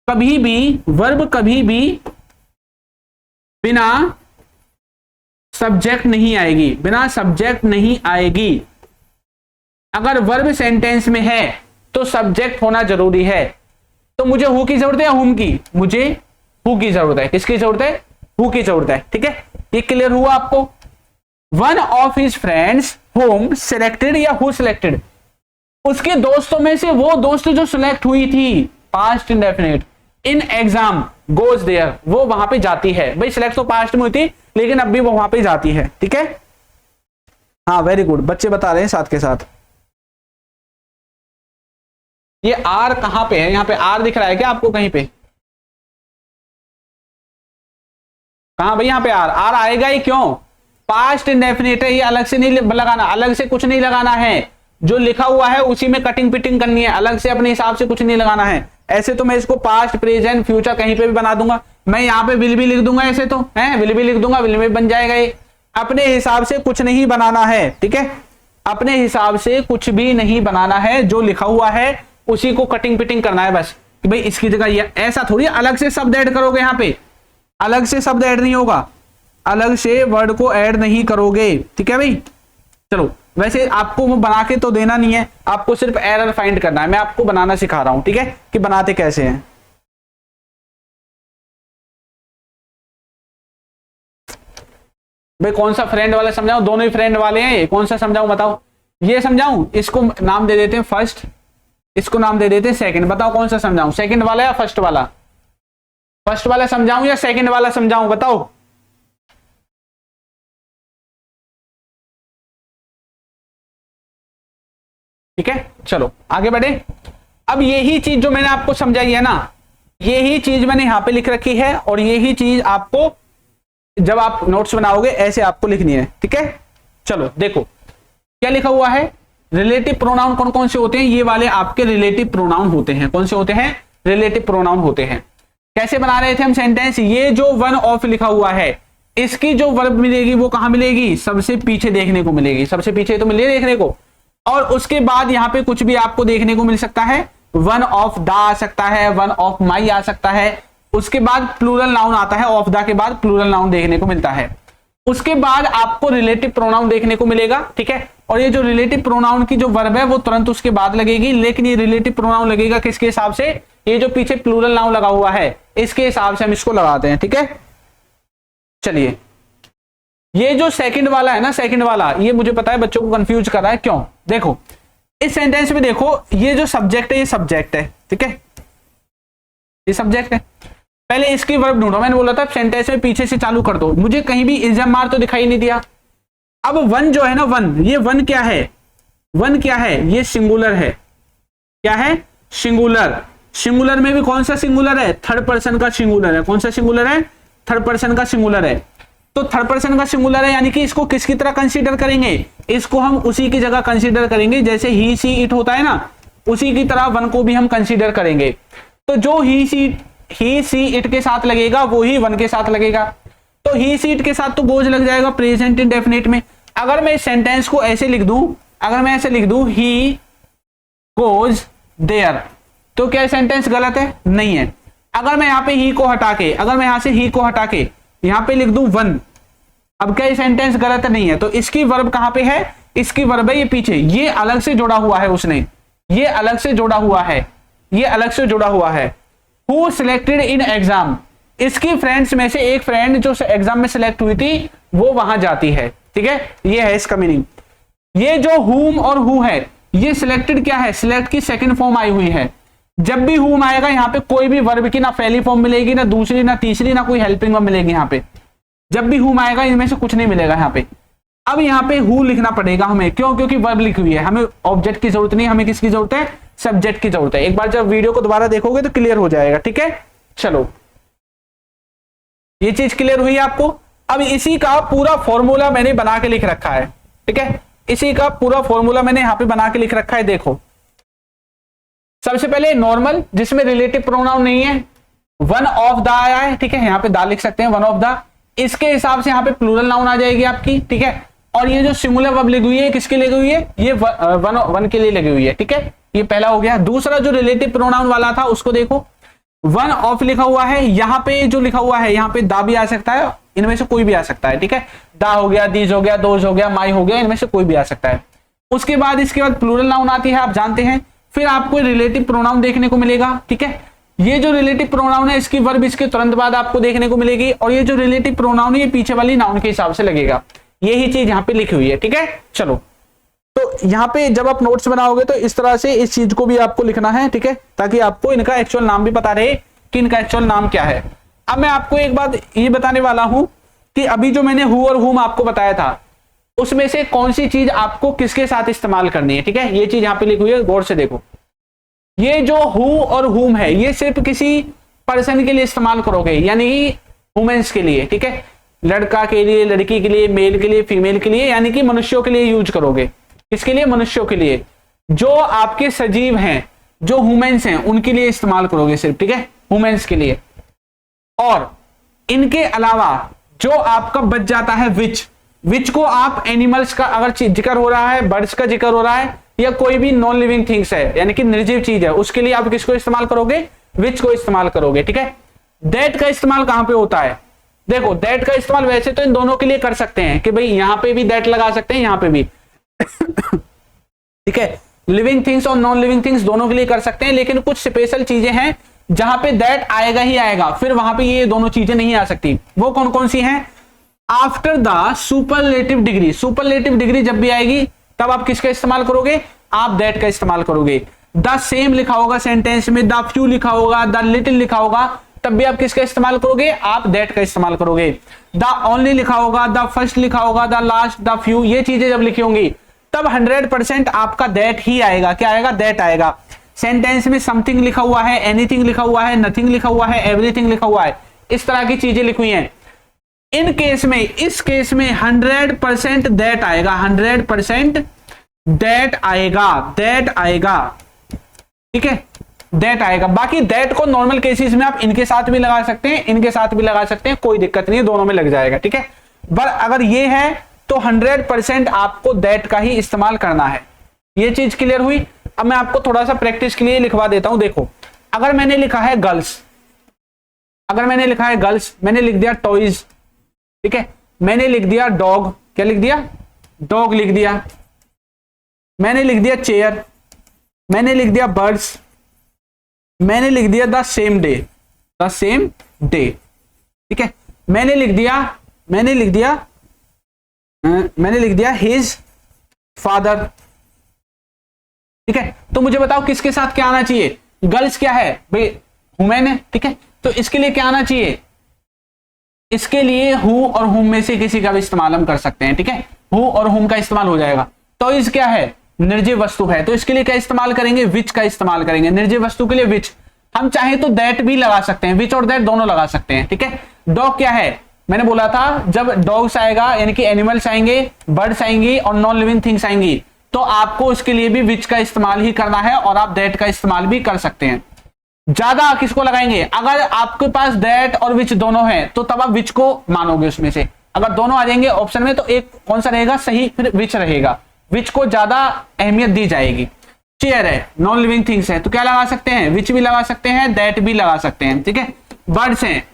कभी भी बिना सब्जेक्ट नहीं आएगी, बिना सब्जेक्ट नहीं आएगी। अगर वर्ब सेंटेंस में है तो सब्जेक्ट होना जरूरी है। तो मुझे हु की जरूरत है या हुम की? मुझे हु की जरूरत है। किसकी जरूरत है? हु की जरूरत है। ठीक है, ये क्लियर हुआ आपको? One of his friends home selected या हु सिलेक्टेड? उसके दोस्तों में से वो दोस्त जो सिलेक्ट हुई थी, past indefinite, in exam goes there, वो वहां पे जाती है। भाई सिलेक्ट तो पास्ट में हुई थी लेकिन अब भी वो वहां पे जाती है। ठीक है, हाँ वेरी गुड, बच्चे बता रहे हैं साथ के साथ। ये आर कहां पे है? यहां पे आर दिख रहा है क्या आपको कहीं पे? कहां भाई? यहां पे आर आएगा ही क्यों? पास्ट इंडेफिनिट है, ये अलग से नहीं लगाना, अलग से कुछ नहीं लगाना है। जो लिखा हुआ है उसी में कटिंग पिटिंग करनी है, अलग से अपने हिसाब से कुछ नहीं लगाना है। ऐसे तो मैं इसको पास्ट प्रेजेंट फ्यूचर कहीं पे भी बना दूंगा। मैं यहाँ पे विल भी लिख दूंगा, ऐसे तो है विल भी लिख दूंगा, विल में बन जाएगा। ये अपने हिसाब से कुछ नहीं बनाना है। ठीक है, अपने हिसाब से कुछ भी नहीं बनाना है। जो लिखा हुआ है उसी को कटिंग पिटिंग करना है बस। कि भाई इसकी जगह ये, ऐसा थोड़ी अलग से शब्द ऐड करोगे, यहाँ पे अलग से शब्द ऐड नहीं होगा, अलग से वर्ड को ऐड नहीं करोगे, ठीक है भाई। चलो वैसे आपको वो बना के तो देना नहीं है, आपको सिर्फ एरर फाइंड करना है, मैं आपको बनाना सिखा रहा हूं, ठीक है, कि बनाते कैसे हैं। भाई कौन सा फ्रेंड वाला समझाऊं, दोनों ही फ्रेंड वाले हैं, कौन सा समझाऊं बताओ, ये समझाऊं, इसको नाम दे देते हैं फर्स्ट, इसको नाम दे देते हैं सेकंड, बताओ कौन सा समझाऊं, सेकंड वाला या फर्स्ट वाला, फर्स्ट वाला समझाऊं या सेकंड वाला समझाऊं बताओ। ठीक है चलो आगे बढ़े। अब यही चीज जो मैंने आपको समझाई है ना, यही चीज मैंने यहां पे लिख रखी है, और यही चीज आपको जब आप नोट्स बनाओगे ऐसे आपको लिखनी है, ठीक है। चलो देखो क्या लिखा हुआ है, रिलेटिव प्रोनाउन कौन कौन से होते हैं, ये वाले आपके रिलेटिव प्रोनाउन होते हैं, कौन से होते हैं, रिलेटिव प्रोनाउन होते हैं। कैसे बना रहे थे हम सेंटेंस, ये जो वन ऑफ लिखा हुआ है, इसकी जो वर्ब मिलेगी वो कहां मिलेगी, सबसे पीछे देखने को मिलेगी, सबसे पीछे तो मिले देखने को, और उसके बाद यहां पे कुछ भी आपको देखने को मिल सकता है, वन ऑफ द आ सकता है, वन ऑफ माई आ सकता है, उसके बाद प्लूरल नाउन आता है, ऑफ द के बाद प्लूरल नाउन देखने को मिलता है, उसके बाद आपको रिलेटिव प्रोनाउन देखने को मिलेगा, ठीक है। और ये जो रिलेटिव प्रोनाउन की जो वर्ब है वो तुरंत उसके बाद लगेगी, लेकिन ये रिलेटिव प्रोनाउन लगेगा किसके हिसाब से, ये जो पीछे प्लूरल नाउन लगा हुआ है इसके हिसाब से हम इसको लगाते हैं, ठीक है। चलिए ये जो सेकंड वाला है ना, सेकंड वाला ये मुझे पता है बच्चों को कंफ्यूज कर रहा है, क्यों, देखो इस सेंटेंस में देखो, ये जो सब्जेक्ट है ये सब्जेक्ट है, ठीक है, ये सब्जेक्ट है, पहले इसकी वर्ब ढूंढो, मैंने बोला था सेंटेंस में पीछे से चालू कर दो, मुझे कहीं भी इल्जाम मार तो दिखाई नहीं दिया। अब वन जो है ना, वन, ये वन क्या है, वन क्या है, ये सिंगुलर है, क्या है, सिंगुलर, सिंगुलर में भी कौन सा सिंगुलर है, थर्ड पर्सन का सिंगुलर है, कौन सा सिंगुलर है, थर्ड पर्सन का सिंगुलर है, तो थर्ड पर्सन का सिंगुलर है, यानी कि इसको किसकी तरह कंसीडर करेंगे, इसको हम उसी की जगह कंसीडर करेंगे, जैसे ही सी इट होता है ना, उसी की तरह वन को भी हम कंसीडर करेंगे। तो जो ही सी इट के साथ लगेगा वो ही वन के साथ लगेगा, तो ही सी इट के साथ तो गोज लग जाएगा प्रेजेंट इंडेफिनिट में। अगर मैं इस सेंटेंस को ऐसे लिख दूं, अगर मैं ऐसे लिख दूं ही गोज देयर, तो क्या सेंटेंस गलत है, नहीं है। अगर मैं यहां पे ही को हटा के, अगर मैं यहां से ही को हटा के यहां पे लिख दूं वन, अब क्या ये सेंटेंस गलत नहीं है, तो इसकी वर्ब कहां पे है, इसकी वर्ब है ये पीछे, ये अलग से जोड़ा हुआ है उसने, ये अलग से जोड़ा हुआ है, ये अलग से जुड़ा हुआ है। हु सिलेक्टेड इन एग्जाम, इसकी फ्रेंड्स में से एक फ्रेंड जो एग्जाम में सिलेक्ट हुई थी वो वहां जाती है, ठीक है, ये है इसका मीनिंग। ये जो हुम और हु है, ये सिलेक्टेड क्या है, सिलेक्ट की सेकंड फॉर्म आई हुई है। जब भी हुम आएगा यहाँ पे कोई भी वर्ब की ना पहली फॉर्म मिलेगी, ना दूसरी, ना तीसरी, ना कोई हेल्पिंग वर्ब मिलेगी यहाँ पे। जब भी हुम आएगा इनमें से कुछ नहीं मिलेगा यहाँ पे। अब यहाँ पे हु लिखना पड़ेगा हमें, क्यों, क्योंकि वर्ब लिखी हुई है, हमें ऑब्जेक्ट की जरूरत नहीं, हमें किसकी जरूरत है, सब्जेक्ट की जरूरत है। एक बार जब वीडियो को दोबारा देखोगे तो क्लियर हो जाएगा, ठीक है। चलो ये चीज क्लियर हुई आपको। अब इसी का पूरा फॉर्मूला मैंने बना के लिख रखा है, ठीक है, इसी का पूरा फॉर्मूला मैंने यहाँ पे बना के लिख रखा है। देखो सबसे पहले नॉर्मल, जिसमें रिलेटिव प्रोनाउन नहीं है, वन ऑफ द आया है, ठीक है, यहाँ पे द लिख सकते हैं, वन ऑफ द, इसके हिसाब से यहाँ पे प्लूरल नाउन आ जाएगी आपकी, ठीक है। और ये जो सिंगुलर वर्ब लगी हुई है किसके लगी हुई है, ये वन के लिए लगी हुई है, ठीक है, ये पहला हो गया। दूसरा जो रिलेटिव प्रोनाउन वाला था उसको देखो, वन ऑफ लिखा हुआ है, यहाँ पे जो लिखा हुआ है यहाँ पे दा भी आ सकता है, इनमें से कोई भी आ सकता है, ठीक है, दा हो गया, दीज हो गया, दोज हो गया, माई हो गया, इनमें से कोई भी आ सकता है। उसके बाद इसके बाद प्लूरल नाउन आती है, आप जानते हैं। फिर आपको रिलेटिव प्रोनाउन देखने को मिलेगा, ठीक है, ये जो रिलेटिव प्रोनाउन है इसकी वर्ब इसके तुरंत बाद आपको देखने को मिलेगी, और ये जो रिलेटिव प्रोनाउन है ये पीछे वाली नाउन के हिसाब से लगेगा। यही चीज यहाँ पे लिखी हुई है, ठीक है। चलो तो यहाँ पे जब आप नोट्स बनाओगे तो इस तरह से इस चीज को भी आपको लिखना है, ठीक है, ताकि आपको इनका एक्चुअल नाम भी पता रहे कि इनका एक्चुअल नाम क्या है। अब मैं आपको एक बात ये बताने वाला हूं कि अभी जो मैंने हु और हुम आपको बताया था उसमें से कौन सी चीज आपको किसके साथ इस्तेमाल करनी है, ठीक है, ये चीज यहाँ पे लिखी हुई है, गौर से देखो। ये जो हु और हुम है ये सिर्फ किसी पर्सन के लिए इस्तेमाल करोगे, यानी कि वुमेन्स के लिए, ठीक है, लड़का के लिए, लड़की के लिए, मेल के लिए, फीमेल के लिए, यानी कि मनुष्यों के लिए यूज करोगे। किसके लिए, मनुष्यों के लिए, जो आपके सजीव हैं, जो ह्यूमंस हैं उनके लिए इस्तेमाल करोगे सिर्फ, ठीक है, ह्यूमंस के लिए। और इनके अलावा जो आपका बच जाता है विच को आप एनिमल्स का अगर जिक्र हो रहा है, बर्ड्स का जिक्र हो रहा है, या कोई भी नॉन लिविंग थिंग्स है यानी कि निर्जीव चीज है, उसके लिए आप किसको इस्तेमाल करोगे, विच को इस्तेमाल करोगे। ठीक है, दैट का इस्तेमाल कहां पे होता है? देखो दैट का इस्तेमाल वैसे तो इन दोनों के लिए कर सकते हैं कि भाई यहां पे भी दैट लगा सकते हैं, यहां पे भी ठीक है, लिविंग थिंग्स और नॉन लिविंग थिंग्स दोनों के लिए कर सकते हैं, लेकिन कुछ स्पेशल चीजें हैं जहां पे दैट आएगा ही आएगा, फिर वहां पे ये दोनों चीजें नहीं आ सकती। वो कौन कौन सी हैं? After the superlative degree, superlative degree जब भी आएगी तब आप किसका इस्तेमाल करोगे? आप दैट का इस्तेमाल करोगे। द सेम लिखा होगा सेंटेंस में, द फ्यू लिखा होगा, द लिटिल लिखा होगा, तब भी आप किसका इस्तेमाल करोगे? आप दैट का इस्तेमाल करोगे। द ओनली लिखा होगा, द फर्स्ट लिखा होगा, द लास्ट, द फ्यू, ये चीजें जब लिखी होंगी तब 100% आपका दैट ही आएगा। क्या आएगा? दैट आएगा। सेंटेंस में समथिंग लिखा हुआ है, एनीथिंग लिखा हुआ है, नथिंग लिखा हुआ है, एवरीथिंग लिखा हुआ है, इस तरह की चीजें लिखी हुई हैं, इन केस में, इस केस में 100% दैट आएगा, 100% दैट आएगा, दैट आएगा। ठीक है, दैट आएगा। बाकी दैट को नॉर्मल केसेस में आप इनके साथ भी लगा सकते हैं, इनके साथ भी लगा सकते हैं, कोई दिक्कत नहीं है, दोनों में लग जाएगा। ठीक है, पर अगर ये है तो 100% आपको दैट का ही इस्तेमाल करना है। ये चीज क्लियर हुई? अब मैं आपको थोड़ा सा प्रैक्टिस के लिए लिखवा देता हूं। देखो, अगर मैंने लिखा है गर्ल्स, अगर मैंने लिखा है गर्ल्स, मैंने लिख दिया टॉयज, ठीक है, मैंने लिख दिया डॉग, क्या लिख दिया? डॉग लिख दिया, मैंने लिख दिया चेयर, मैंने लिख दिया बर्ड्स, मैंने लिख दिया the same day, the same day. ठीक है, मैंने लिख दिया हिज फादर। ठीक है, तो मुझे बताओ किसके साथ क्या आना चाहिए? गर्ल्स क्या है भाई? वुमेन है। ठीक है, तो इसके लिए क्या आना चाहिए? इसके लिए हु और हुम में से किसी का भी इस्तेमाल हम कर सकते हैं। ठीक है, हु और हुम का इस्तेमाल हो जाएगा। तो इस क्या है? निर्जीव वस्तु है, तो इसके लिए क्या इस्तेमाल करेंगे? विच का इस्तेमाल करेंगे। निर्जीव वस्तु के लिए विच, हम चाहे तो दैट भी लगा सकते हैं, विच और दैट दोनों लगा सकते हैं। ठीक है, डॉग क्या है? मैंने बोला था जब डॉग्स आएगा यानी कि एनिमल्स आएंगे, बर्ड्स आएंगी और नॉन लिविंग थिंग्स आएंगी, तो आपको उसके लिए भी विच का इस्तेमाल ही करना है और आप दैट का इस्तेमाल भी कर सकते हैं। ज्यादा किसको लगाएंगे? अगर आपके पास दैट और विच दोनों है तो तब आप विच को मानोगे उसमें से। अगर दोनों आ जाएंगे ऑप्शन में तो एक कौन सा रहेगा सही? फिर विच रहेगा, विच को ज्यादा अहमियत दी जाएगी। चेयर है, नॉन लिविंग थिंग्स है, तो क्या लगा सकते हैं? विच भी लगा सकते हैं, दैट भी लगा सकते हैं। ठीक है, बर्ड्स हैं,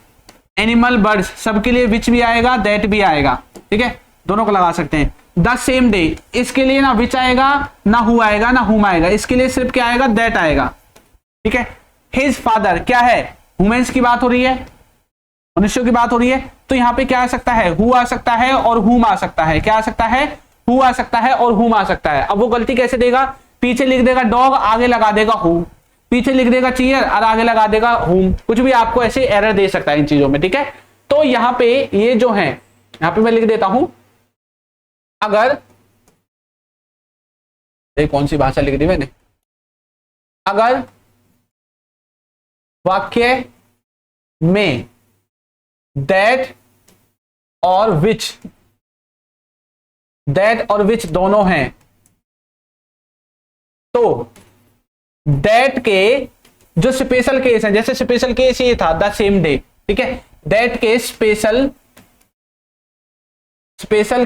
एनिमल बर्ड्स, सबके लिए विच भी आएगा, दैट भी आएगा। ठीक है, दोनों को लगा सकते हैं। द सेम डे, इसके लिए ना विच आएगा, ना हु आएगा, ना हुम आएगा, इसके लिए सिर्फ क्या आएगा? दैट आएगा। ठीक है, हिज फादर क्या है? वुमेन्स की बात हो रही है, मनुष्यों की बात हो रही है, तो यहां पे क्या आ सकता है? हु आ सकता है और हुम आ सकता है। क्या आ सकता है? हु आ सकता है और हुम आ सकता है। अब वो गलती कैसे देगा? पीछे लिख देगा डॉग, आगे लगा देगा हु, पीछे लिख देगा चेयर और आगे लगा देगा हुम, कुछ भी आपको ऐसे एरर दे सकता है इन चीजों में। ठीक है, तो यहां पे ये जो है, यहां पे मैं लिख देता हूं, अगर कौन सी भाषा लिख दी मैंने, अगर वाक्य में दैट और विच, दैट और विच दोनों हैं, तो दैट के जो स्पेशल केस है, जैसे स्पेशल केस ये था द सेम डे, ठीक है, दैट के स्पेशल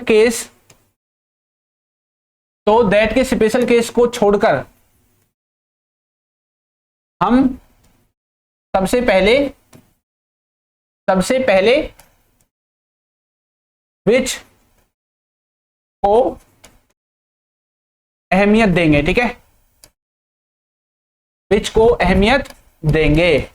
केस, तो दैट के स्पेशल केस को छोड़कर हम सबसे पहले विच को अहमियत देंगे। ठीक है, विच को अहमियत देंगे,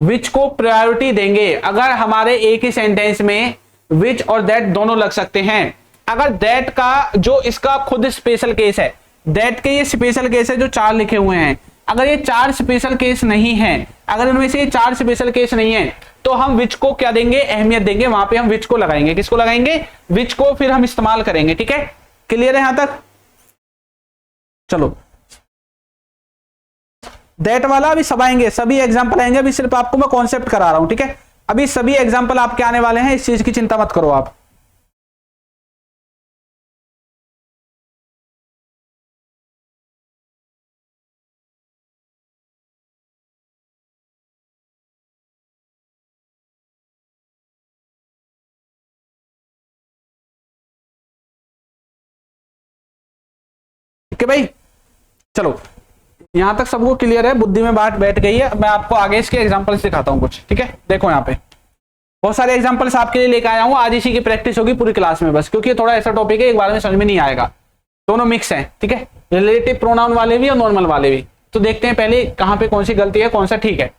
विच को प्रायोरिटी देंगे। अगर हमारे एक ही सेंटेंस में विच और दैट दोनों लग सकते हैं, अगर दैट का जो इसका खुद स्पेशल केस है, दैट के ये स्पेशल केस है जो 4 लिखे हुए हैं, अगर ये 4 स्पेशल केस नहीं है, अगर इनमें से ये 4 स्पेशल केस नहीं है, तो हम विच को क्या देंगे? अहमियत देंगे। वहां पे हम विच को लगाएंगे। किसको लगाएंगे? विच को फिर हम इस्तेमाल करेंगे। ठीक है, क्लियर है यहां तक? चलो, दैट वाला अभी सब आएंगे, सभी एग्जांपल आएंगे, अभी सिर्फ आपको मैं कॉन्सेप्ट करा रहा हूं। ठीक है, अभी सभी एग्जांपल आपके आने वाले हैं, इस चीज की चिंता मत करो आप। ठीक है भाई, चलो यहां तक सबको क्लियर है, बुद्धि में बात बैठ गई है। मैं आपको आगे इसके एग्जांपल दिखाता हूं कुछ, ठीक है। देखो यहाँ पे बहुत सारे एग्जांपल्स आपके लिए लेकर आया हूं, आज इसी की प्रैक्टिस होगी पूरी क्लास में बस, क्योंकि ये थोड़ा ऐसा टॉपिक है एक बार में समझ में नहीं आएगा, दोनों मिक्स हैं, ठीक है, रिलेटिव प्रोनाउन वाले भी और नॉर्मल वाले भी। तो देखते हैं पहले कहां पे कौन सी गलती है, कौन सा ठीक है।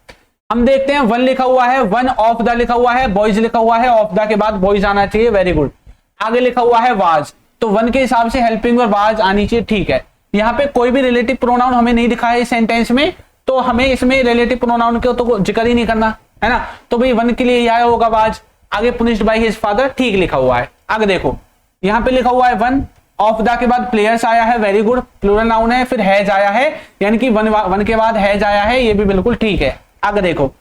हम देखते हैं वन लिखा हुआ है, वन ऑफ द लिखा हुआ है, बॉयज लिखा हुआ है, ऑफ द के बाद बॉयज आना चाहिए, वेरी गुड। आगे लिखा हुआ है वाज, तो वन के हिसाब से हेल्पिंग और वाज आनी चाहिए, ठीक है। यहाँ पे कोई भी रिलेटिव प्रोनाउन हमें नहीं दिखा है इस सेंटेंस में, तो हमें इसमें रिलेटिव प्रोनाउन के तो जिक्र ही नहीं करना है ना, तो भाई वन के लिए यह आया होगा वाज। आगे पुनिश्ड बाय हिज फादर, ठीक लिखा हुआ है। आगे देखो यहाँ पे लिखा हुआ है वन, ऑफ द के बाद प्लेयर्स आया है, वेरी गुड, प्लूरल नाउन है, फिर हैज आया है, यानी कि वन के बाद हैज आया है, ये भी बिल्कुल ठीक है। आगे देखो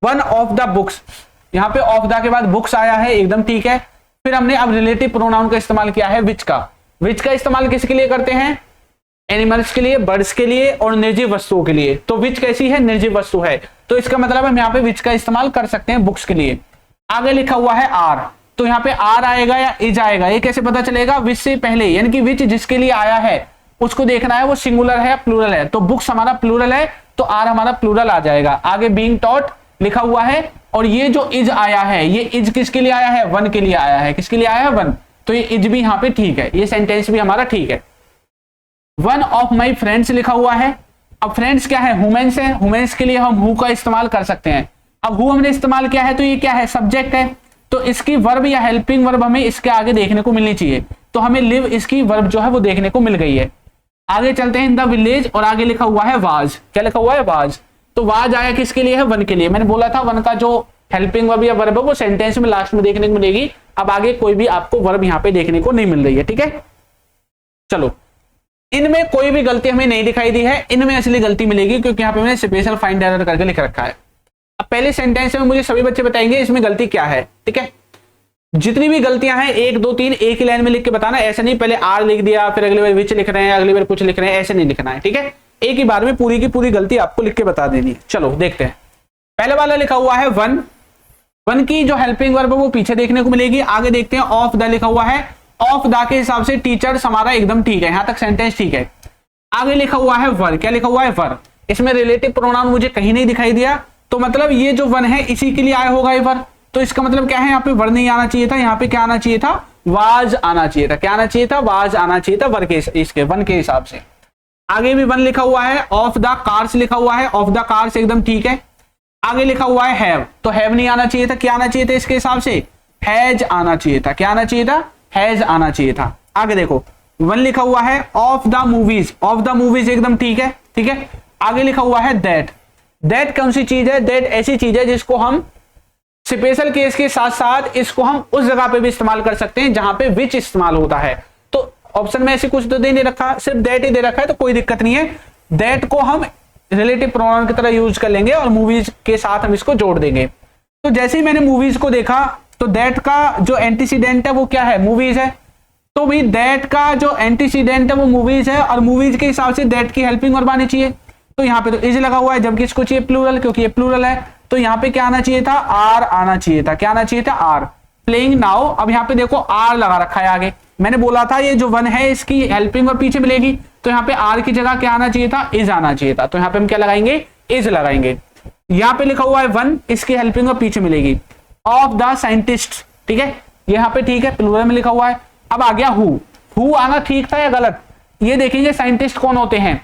वन ऑफ द बुक्स, यहाँ पे ऑफ द के बाद बुक्स आया है, एकदम ठीक है। फिर हमने अब रिलेटिव प्रोनाउन का इस्तेमाल किया है विच का। विच का इस्तेमाल किसके लिए करते हैं, एनिमल्स के लिए, बर्ड्स के लिए और निर्जीव वस्तुओं के लिए। तो विच कैसी है, निर्जीव वस्तु है, तो इसका मतलब हम यहाँ पे विच का इस्तेमाल कर सकते हैं बुक्स के लिए। आगे लिखा हुआ है आर, तो यहाँ पे आर आएगा या इज आएगा, ये कैसे पता चलेगा, विच से पहले, यानी कि विच जिसके लिए आया है उसको देखना है वो सिंगुलर है या प्लूरल है। तो बुक्स हमारा प्लूरल है तो आर हमारा प्लूरल आ जाएगा। आगे बीइंग टॉट लिखा हुआ है, और ये जो इज आया है, ये इज किसके लिए आया है, वन के लिए आया है। किसके लिए आया है, वन, तो ये इज भी यहाँ पे ठीक है, ये सेंटेंस भी हमारा ठीक है। वन ऑफ माई फ्रेंड्स लिखा हुआ है, अब फ्रेंड्स क्या है, ह्यूमन्स है, ह्यूमन्स के लिए हम हु का इस्तेमाल कर सकते हैं। अब हु हमने इस्तेमाल किया है तो ये क्या है, सब्जेक्ट है, तो इसकी वर्ब या हेल्पिंग वर्ब हमें इसके आगे देखने को मिलनी चाहिए, तो हमें लिव इसकी वर्ब जो है वो देखने को मिल गई है। आगे चलते हैं इन द विलेज, और आगे लिखा हुआ है वाज, क्या लिखा हुआ है, वाज, तो वाज आया किसके लिए है, वन के लिए। मैंने बोला था वन का जो हेल्पिंग वर्ब या वर्ब है वो सेंटेंस में लास्ट में देखने को मिलेगी। अब आगे कोई भी आपको वर्ब यहाँ पे देखने को नहीं मिल रही है, ठीक है। चलो इनमें कोई भी गलती हमें नहीं दिखाई दी है, इनमें असली गलती मिलेगी क्योंकि यहाँ पे मैंने स्पेशल फाइंड एरर करके लिख रखा है। अब पहले सेंटेंस में मुझे सभी बच्चे बताएंगे इसमें गलती क्या है, ठीक है। जितनी भी गलतियां हैं 1 2 3 एक ही लाइन में लिख के बताना, ऐसा नहीं पहले आर लिख दिया फिर अगली बार विच लिख रहे हैं, अगली बार कुछ लिख रहे हैं, ऐसे नहीं लिखना है, ठीक है। एक ही बार में पूरी की पूरी गलती आपको लिख के बता देनी है। चलो देखते हैं, पहले वाला लिखा हुआ है वन, वन की जो हेल्पिंग वर्ब है वो पीछे देखने को मिलेगी। आगे देखते हैं ऑफ द लिखा हुआ है, ऑफ द के हिसाब से टीचर्स हमारा एकदम ठीक है, यहां तक सेंटेंस ठीक है। आगे लिखा हुआ है वर, क्या लिखा हुआ है, वर, इसमें रिलेटिव प्रोनाउन मुझे कहीं नहीं दिखाई दिया, तो मतलब ये जो वन है इसी के लिए आया होगा ये वर, तो इसका मतलब क्या है, यहाँ पे वर नहीं आना चाहिए था, यहाँ पे क्या आना चाहिए था, वाज आना चाहिए था। क्या आना चाहिए था, वाज आना चाहिए था वर के, इसके वन के हिसाब से। आगे भी वन लिखा हुआ है, ऑफ द कार्स लिखा हुआ है, ऑफ द कार्स एकदम ठीक है। आगे लिखा हुआ है हैव, तो हैव नहीं आना चाहिए था, क्या आना चाहिए था इसके हिसाब से, हैज आना चाहिए था। क्या आना चाहिए था, हैज आना चाहिए था। आगे देखो वन लिखा हुआ है, of the movies, of the movies एकदम ठीक है, ठीक है। आगे लिखा हुआ है दैट, दैट कौन सी चीज है, दैट ऐसी चीज है जिसको हम स्पेशल केस के साथ साथ इसको हम उस जगह पे भी इस्तेमाल कर सकते हैं जहां पे विच इस्तेमाल होता है। तो ऑप्शन में ऐसे कुछ तो दे नहीं रखा, सिर्फ दैट ही दे रखा है, तो कोई दिक्कत नहीं है। दैट को हम रिलेटिव प्रोनाउन की तरह यूज कर लेंगे और मूवीज के साथ हम इसको जोड़ देंगे। तो जैसे ही मैंने मूवीज को देखा तो दैट का जो एंटीसीडेंट है वो क्या है, मूवीज है, तो भाई दैट का जो एंटीसीडेंट है वो मूवीज है, और मूवीज के हिसाब से दैट की हेल्पिंग वर्ब आनी चाहिए। तो यहाँ पे तो इज लगा हुआ है, जबकि इसको चाहिए प्लूरल, क्योंकि ये प्लूरल है, तो यहाँ पे क्या आना चाहिए था, आर आना चाहिए था। क्या आना चाहिए था, आर। प्लेइंग नाउ, अब यहाँ पे देखो आर लगा रखा है आगे, मैंने बोला था ये जो वन है इसकी हेल्पिंग वर्ब पीछे मिलेगी, तो यहाँ पे आर की जगह क्या आना चाहिए था, इज आना चाहिए था, तो यहाँ पे हम क्या लगाएंगे, इज लगाएंगे। यहाँ पे लिखा हुआ है वन, इसकी हेल्पिंग वर्ब पीछे मिलेगी, ऑफ द साइंटिस्ट, ठीक है, यहाँ पे ठीक है, प्लूरल में लिखा हुआ है। अब आ गया हु आना ठीक था या गलत, ये देखेंगे साइंटिस्ट कौन होते हैं,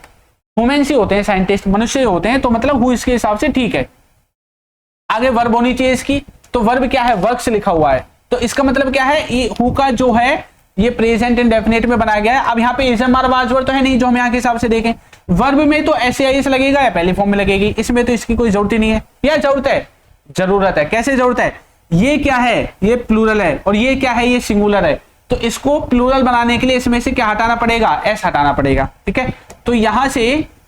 ह्यूमन्स ही होते हैं, साइंटिस्ट मनुष्य होते हैं, तो मतलब हु इसके हिसाब से ठीक है। आगे वर्ब होनी चाहिए इसकी, तो वर्ब क्या है, वर्क्स लिखा हुआ है, तो इसका मतलब क्या है, ये हु का जो है ये प्रेजेंट इंडेफिनिट में बनाया गया है। अब यहाँ पे is am are was word तो है नहीं जो हम यहाँ के हिसाब से देखें, वर्ब में तो एस लगेगा या पहली फॉर्म में लगेगी, इसमें तो इसकी कोई जरूरत ही नहीं है, या जरूरत है, जरूरत है। कैसे जरूरत है, ये क्या है, ये प्लूरल है, और ये क्या है, ये सिंगुलर है, तो इसको प्लूरल बनाने के लिए इसमें से क्या हटाना पड़ेगा, एस हटाना पड़ेगा, ठीक है। तो यहां से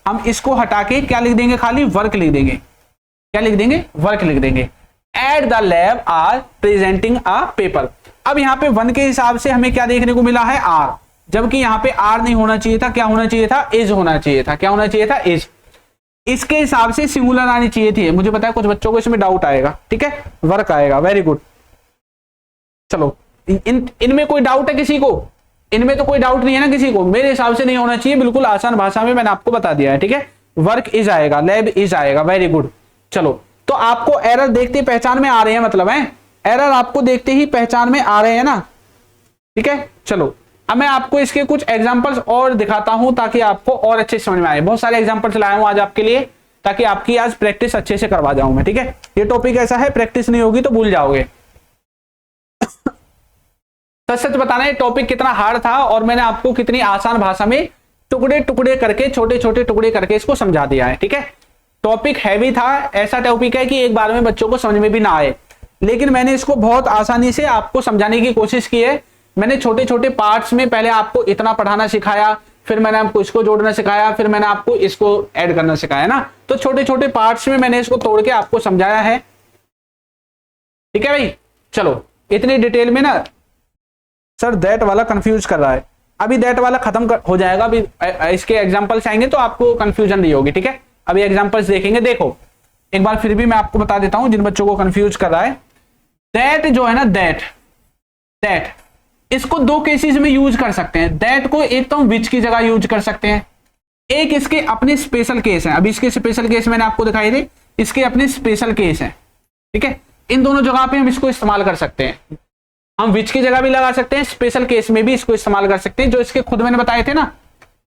हम इसको हटा के क्या लिख देंगे, खाली वर्क लिख देंगे, क्या लिख देंगे, वर्क लिख देंगे। At the lab are presenting a paper, अब यहाँ पे वन के हिसाब से हमें क्या देखने को मिला है, आर, जबकि यहाँ पे आर नहीं होना चाहिए था, क्या होना चाहिए था, इज होना चाहिए था। क्या होना चाहिए था, इज। इसके हिसाब से सिंगुलर आनी चाहिए थी, मुझे पता है कुछ बच्चों को इसमें डाउट आएगा, ठीक है, वर्क आएगा, वेरी गुड। चलो इनमें कोई डाउट है किसी को, इनमें तो कोई डाउट नहीं है ना किसी को, मेरे हिसाब से नहीं होना चाहिए, बिल्कुल आसान भाषा में मैंने आपको बता दिया है, ठीक है। वर्क इज आएगा, लैब इज आएगा। Very good. चलो, तो आपको एरर देखते ही पहचान में आ रहे हैं, मतलब है एरर आपको देखते ही पहचान में आ रहे हैं ना, ठीक है। चलो, अब मैं आपको इसके कुछ एग्जांपल्स और दिखाता हूं ताकि आपको और अच्छे समझ में आए। बहुत सारे एग्जांपल्स लाया हूं आज आपके लिए ताकि आपकी आज प्रैक्टिस अच्छे से करवा जाऊं मैं, ठीक है। ये टॉपिक ऐसा है, प्रैक्टिस नहीं होगी तो भूल जाओगे। सच सच बताना ये टॉपिक कितना हार्ड था और मैंने आपको कितनी आसान भाषा में टुकड़े टुकड़े करके, छोटे छोटे टुकड़े करके इसको समझा दिया है, ठीक है। टॉपिक हैवी था, ऐसा टॉपिक है कि एक बार में बच्चों को समझ में भी ना आए, लेकिन मैंने इसको बहुत आसानी से आपको समझाने की कोशिश की है। मैंने छोटे छोटे पार्ट्स में पहले आपको इतना पढ़ाना सिखाया, फिर मैंने आपको इसको जोड़ना सिखाया, फिर मैंने आपको इसको ऐड करना सिखाया ना। तो छोटे छोटे पार्ट्स में मैंने इसको तोड़ के आपको समझाया है, ठीक है भाई। चलो, इतनी डिटेल में ना सर दैट वाला कंफ्यूज कर रहा है, अभी दैट वाला खत्म हो जाएगा, अभी इसके एग्जांपल्स आएंगे तो आपको कंफ्यूजन नहीं होगी, ठीक है। अभी एग्जांपल्स देखेंगे। देखो एक बार फिर भी मैं आपको बता देता हूं जिन बच्चों को कंफ्यूज कर रहा है। दैट जो है ना, दैट इसको दो केसेस में यूज कर सकते हैं। दैट को एक तो विच की जगह यूज कर सकते हैं, एक इसके अपने स्पेशल केस है। अभी इसके स्पेशल केस मैंने आपको दिखाई थे, इसके अपने स्पेशल केस है, ठीक है। इन दोनों जगह पे हम इसको इस्तेमाल कर सकते हैं। हम विच की जगह भी लगा सकते हैं, स्पेशल केस में भी इसको इस्तेमाल कर सकते हैं, जो इसके खुद मैंने बताए थे ना,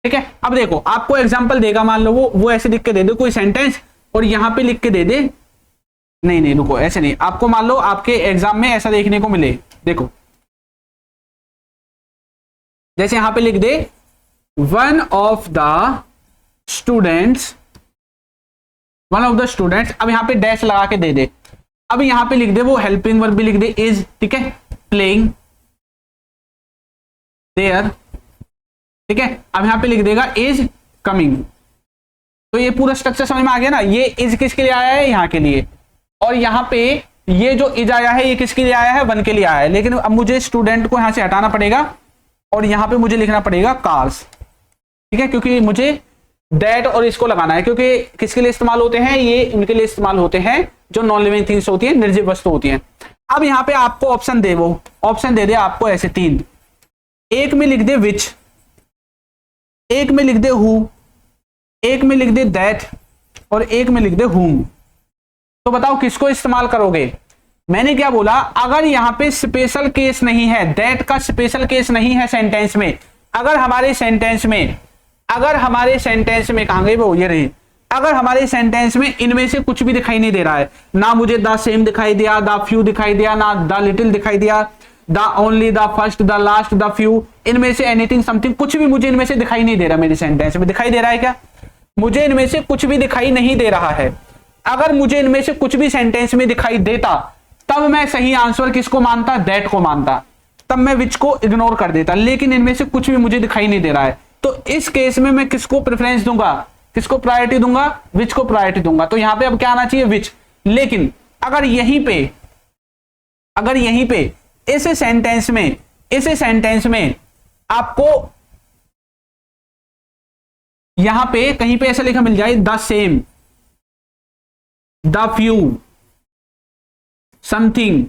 ठीक है। अब देखो आपको एग्जांपल देगा, मान लो वो ऐसे लिख के दे दे कोई सेंटेंस और यहां पे लिख के दे दे, नहीं रुको ऐसे नहीं, आपको मान लो आपके एग्जाम में ऐसा देखने को मिले। देखो जैसे यहां पे लिख दे वन ऑफ द स्टूडेंट्स, अब यहां पे डैश लगा के दे दे। अब यहां पे लिख दे वो हेल्पिंग वर्ब भी लिख दे इज, ठीक है, प्लेइंग देयर, ठीक है। अब यहां पे लिख देगा इज कमिंग। तो ये पूरा स्ट्रक्चर समझ में आ गया ना। ये इज किसके लिए आया है, यहां के लिए, और यहां पे ये जो इज आया है ये किसके लिए आया है, वन के लिए आया है। लेकिन अब मुझे स्टूडेंट को यहां से हटाना पड़ेगा और यहां पे मुझे लिखना पड़ेगा कार्स, ठीक है, क्योंकि मुझे दैट और इसको लगाना है, क्योंकि किसके लिए इस्तेमाल होते हैं, ये इनके लिए इस्तेमाल होते हैं जो नॉन लिविंग थिंग्स होती है, निर्जीव वस्तु होती है। अब यहां पे आपको ऑप्शन दे, वो ऑप्शन दे दे आपको ऐसे तीन, एक में लिख दे विच, एक में लिख दे हु, एक में लिख दे दैट और एक में लिख दे हुम। तो बताओ किसको इस्तेमाल करोगे। मैंने क्या बोला, अगर यहां पे स्पेशल केस नहीं है, दैट का स्पेशल केस नहीं है सेंटेंस में, अगर हमारे सेंटेंस में कहां गए वो, ये रही, अगर हमारे सेंटेंस में इनमें से कुछ भी दिखाई नहीं दे रहा है, ना मुझे द सेम दिखाई दिया, द फ्यू दिखाई दिया, ना द लिटिल दिखाई दिया, the only, the first, the last, the few, इनमें से एनीथिंग, समथिंग, कुछ भी मुझे इनमें से दिखाई नहीं दे रहा। मेरे सेंटेंस में दिखाई दे रहा है क्या, मुझे इनमें से कुछ भी दिखाई नहीं दे रहा है। अगर मुझे इनमें से कुछ भी सेंटेंस में दिखाई देता तब मैं सही आंसर किसको मानता, दैट को मानता, तब मैं विच को इग्नोर कर देता। लेकिन इनमें से कुछ भी मुझे दिखाई नहीं दे रहा है, तो इस केस में मैं किसको प्रेफरेंस दूंगा, किसको प्रायोरिटी दूंगा, विच को प्रायोरिटी दूंगा। तो यहां पे अब क्या आना चाहिए, विच। लेकिन अगर यहीं पे इस सेंटेंस में आपको यहां पे कहीं पे ऐसा लिखा मिल जाए, the same, the few, something,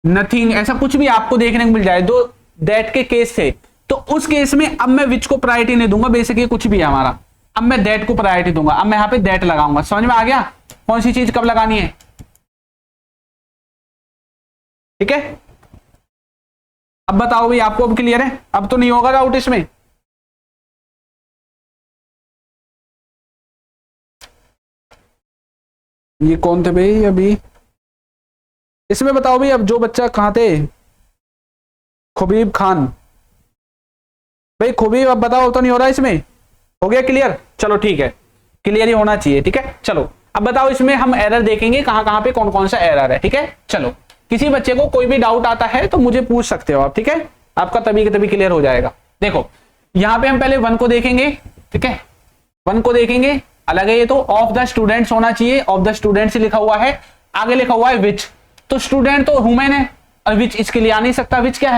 nothing, ऐसा कुछ भी आपको देखने को मिल जाए दो दैट के केस से, तो उस केस में अब मैं विच को प्रायोरिटी नहीं दूंगा, बेसिक ये कुछ भी है हमारा, अब मैं दैट को प्रायोरिटी दूंगा। अब मैं यहां पे दैट लगाऊंगा। समझ में आ गया कौन सी चीज कब लगानी है, ठीक है। अब बताओ भाई, आपको अब क्लियर है, अब तो नहीं होगा डाउट इसमें। ये कौन थे भाई अभी इसमें, बताओ भाई। अब जो बच्चा कहां थे, खुबीब खान भाई, खुबीब अब बताओ, तो नहीं हो रहा इसमें, हो गया क्लियर। चलो ठीक है, क्लियर ही होना चाहिए, ठीक है। चलो अब बताओ, इसमें हम एरर देखेंगे कहां कहां पे कौन कौन सा एरर है, ठीक है। चलो किसी बच्चे को कोई भी डाउट आता है तो मुझे पूछ सकते हो आप, ठीक है, आपका तभी के तभी क्लियर हो जाएगा। देखो यहां पे हम पहले वन को देखेंगे, ठीक है, वन को देखेंगे, अलग है ये तो, ऑफ द स्टूडेंट्स होना चाहिए, ऑफ द स्टूडेंट्स लिखा हुआ है, आगे लिखा हुआ है विच, तो स्टूडेंट तो ह्यूमन है और विच इसके लिए आ नहीं सकता। विच क्या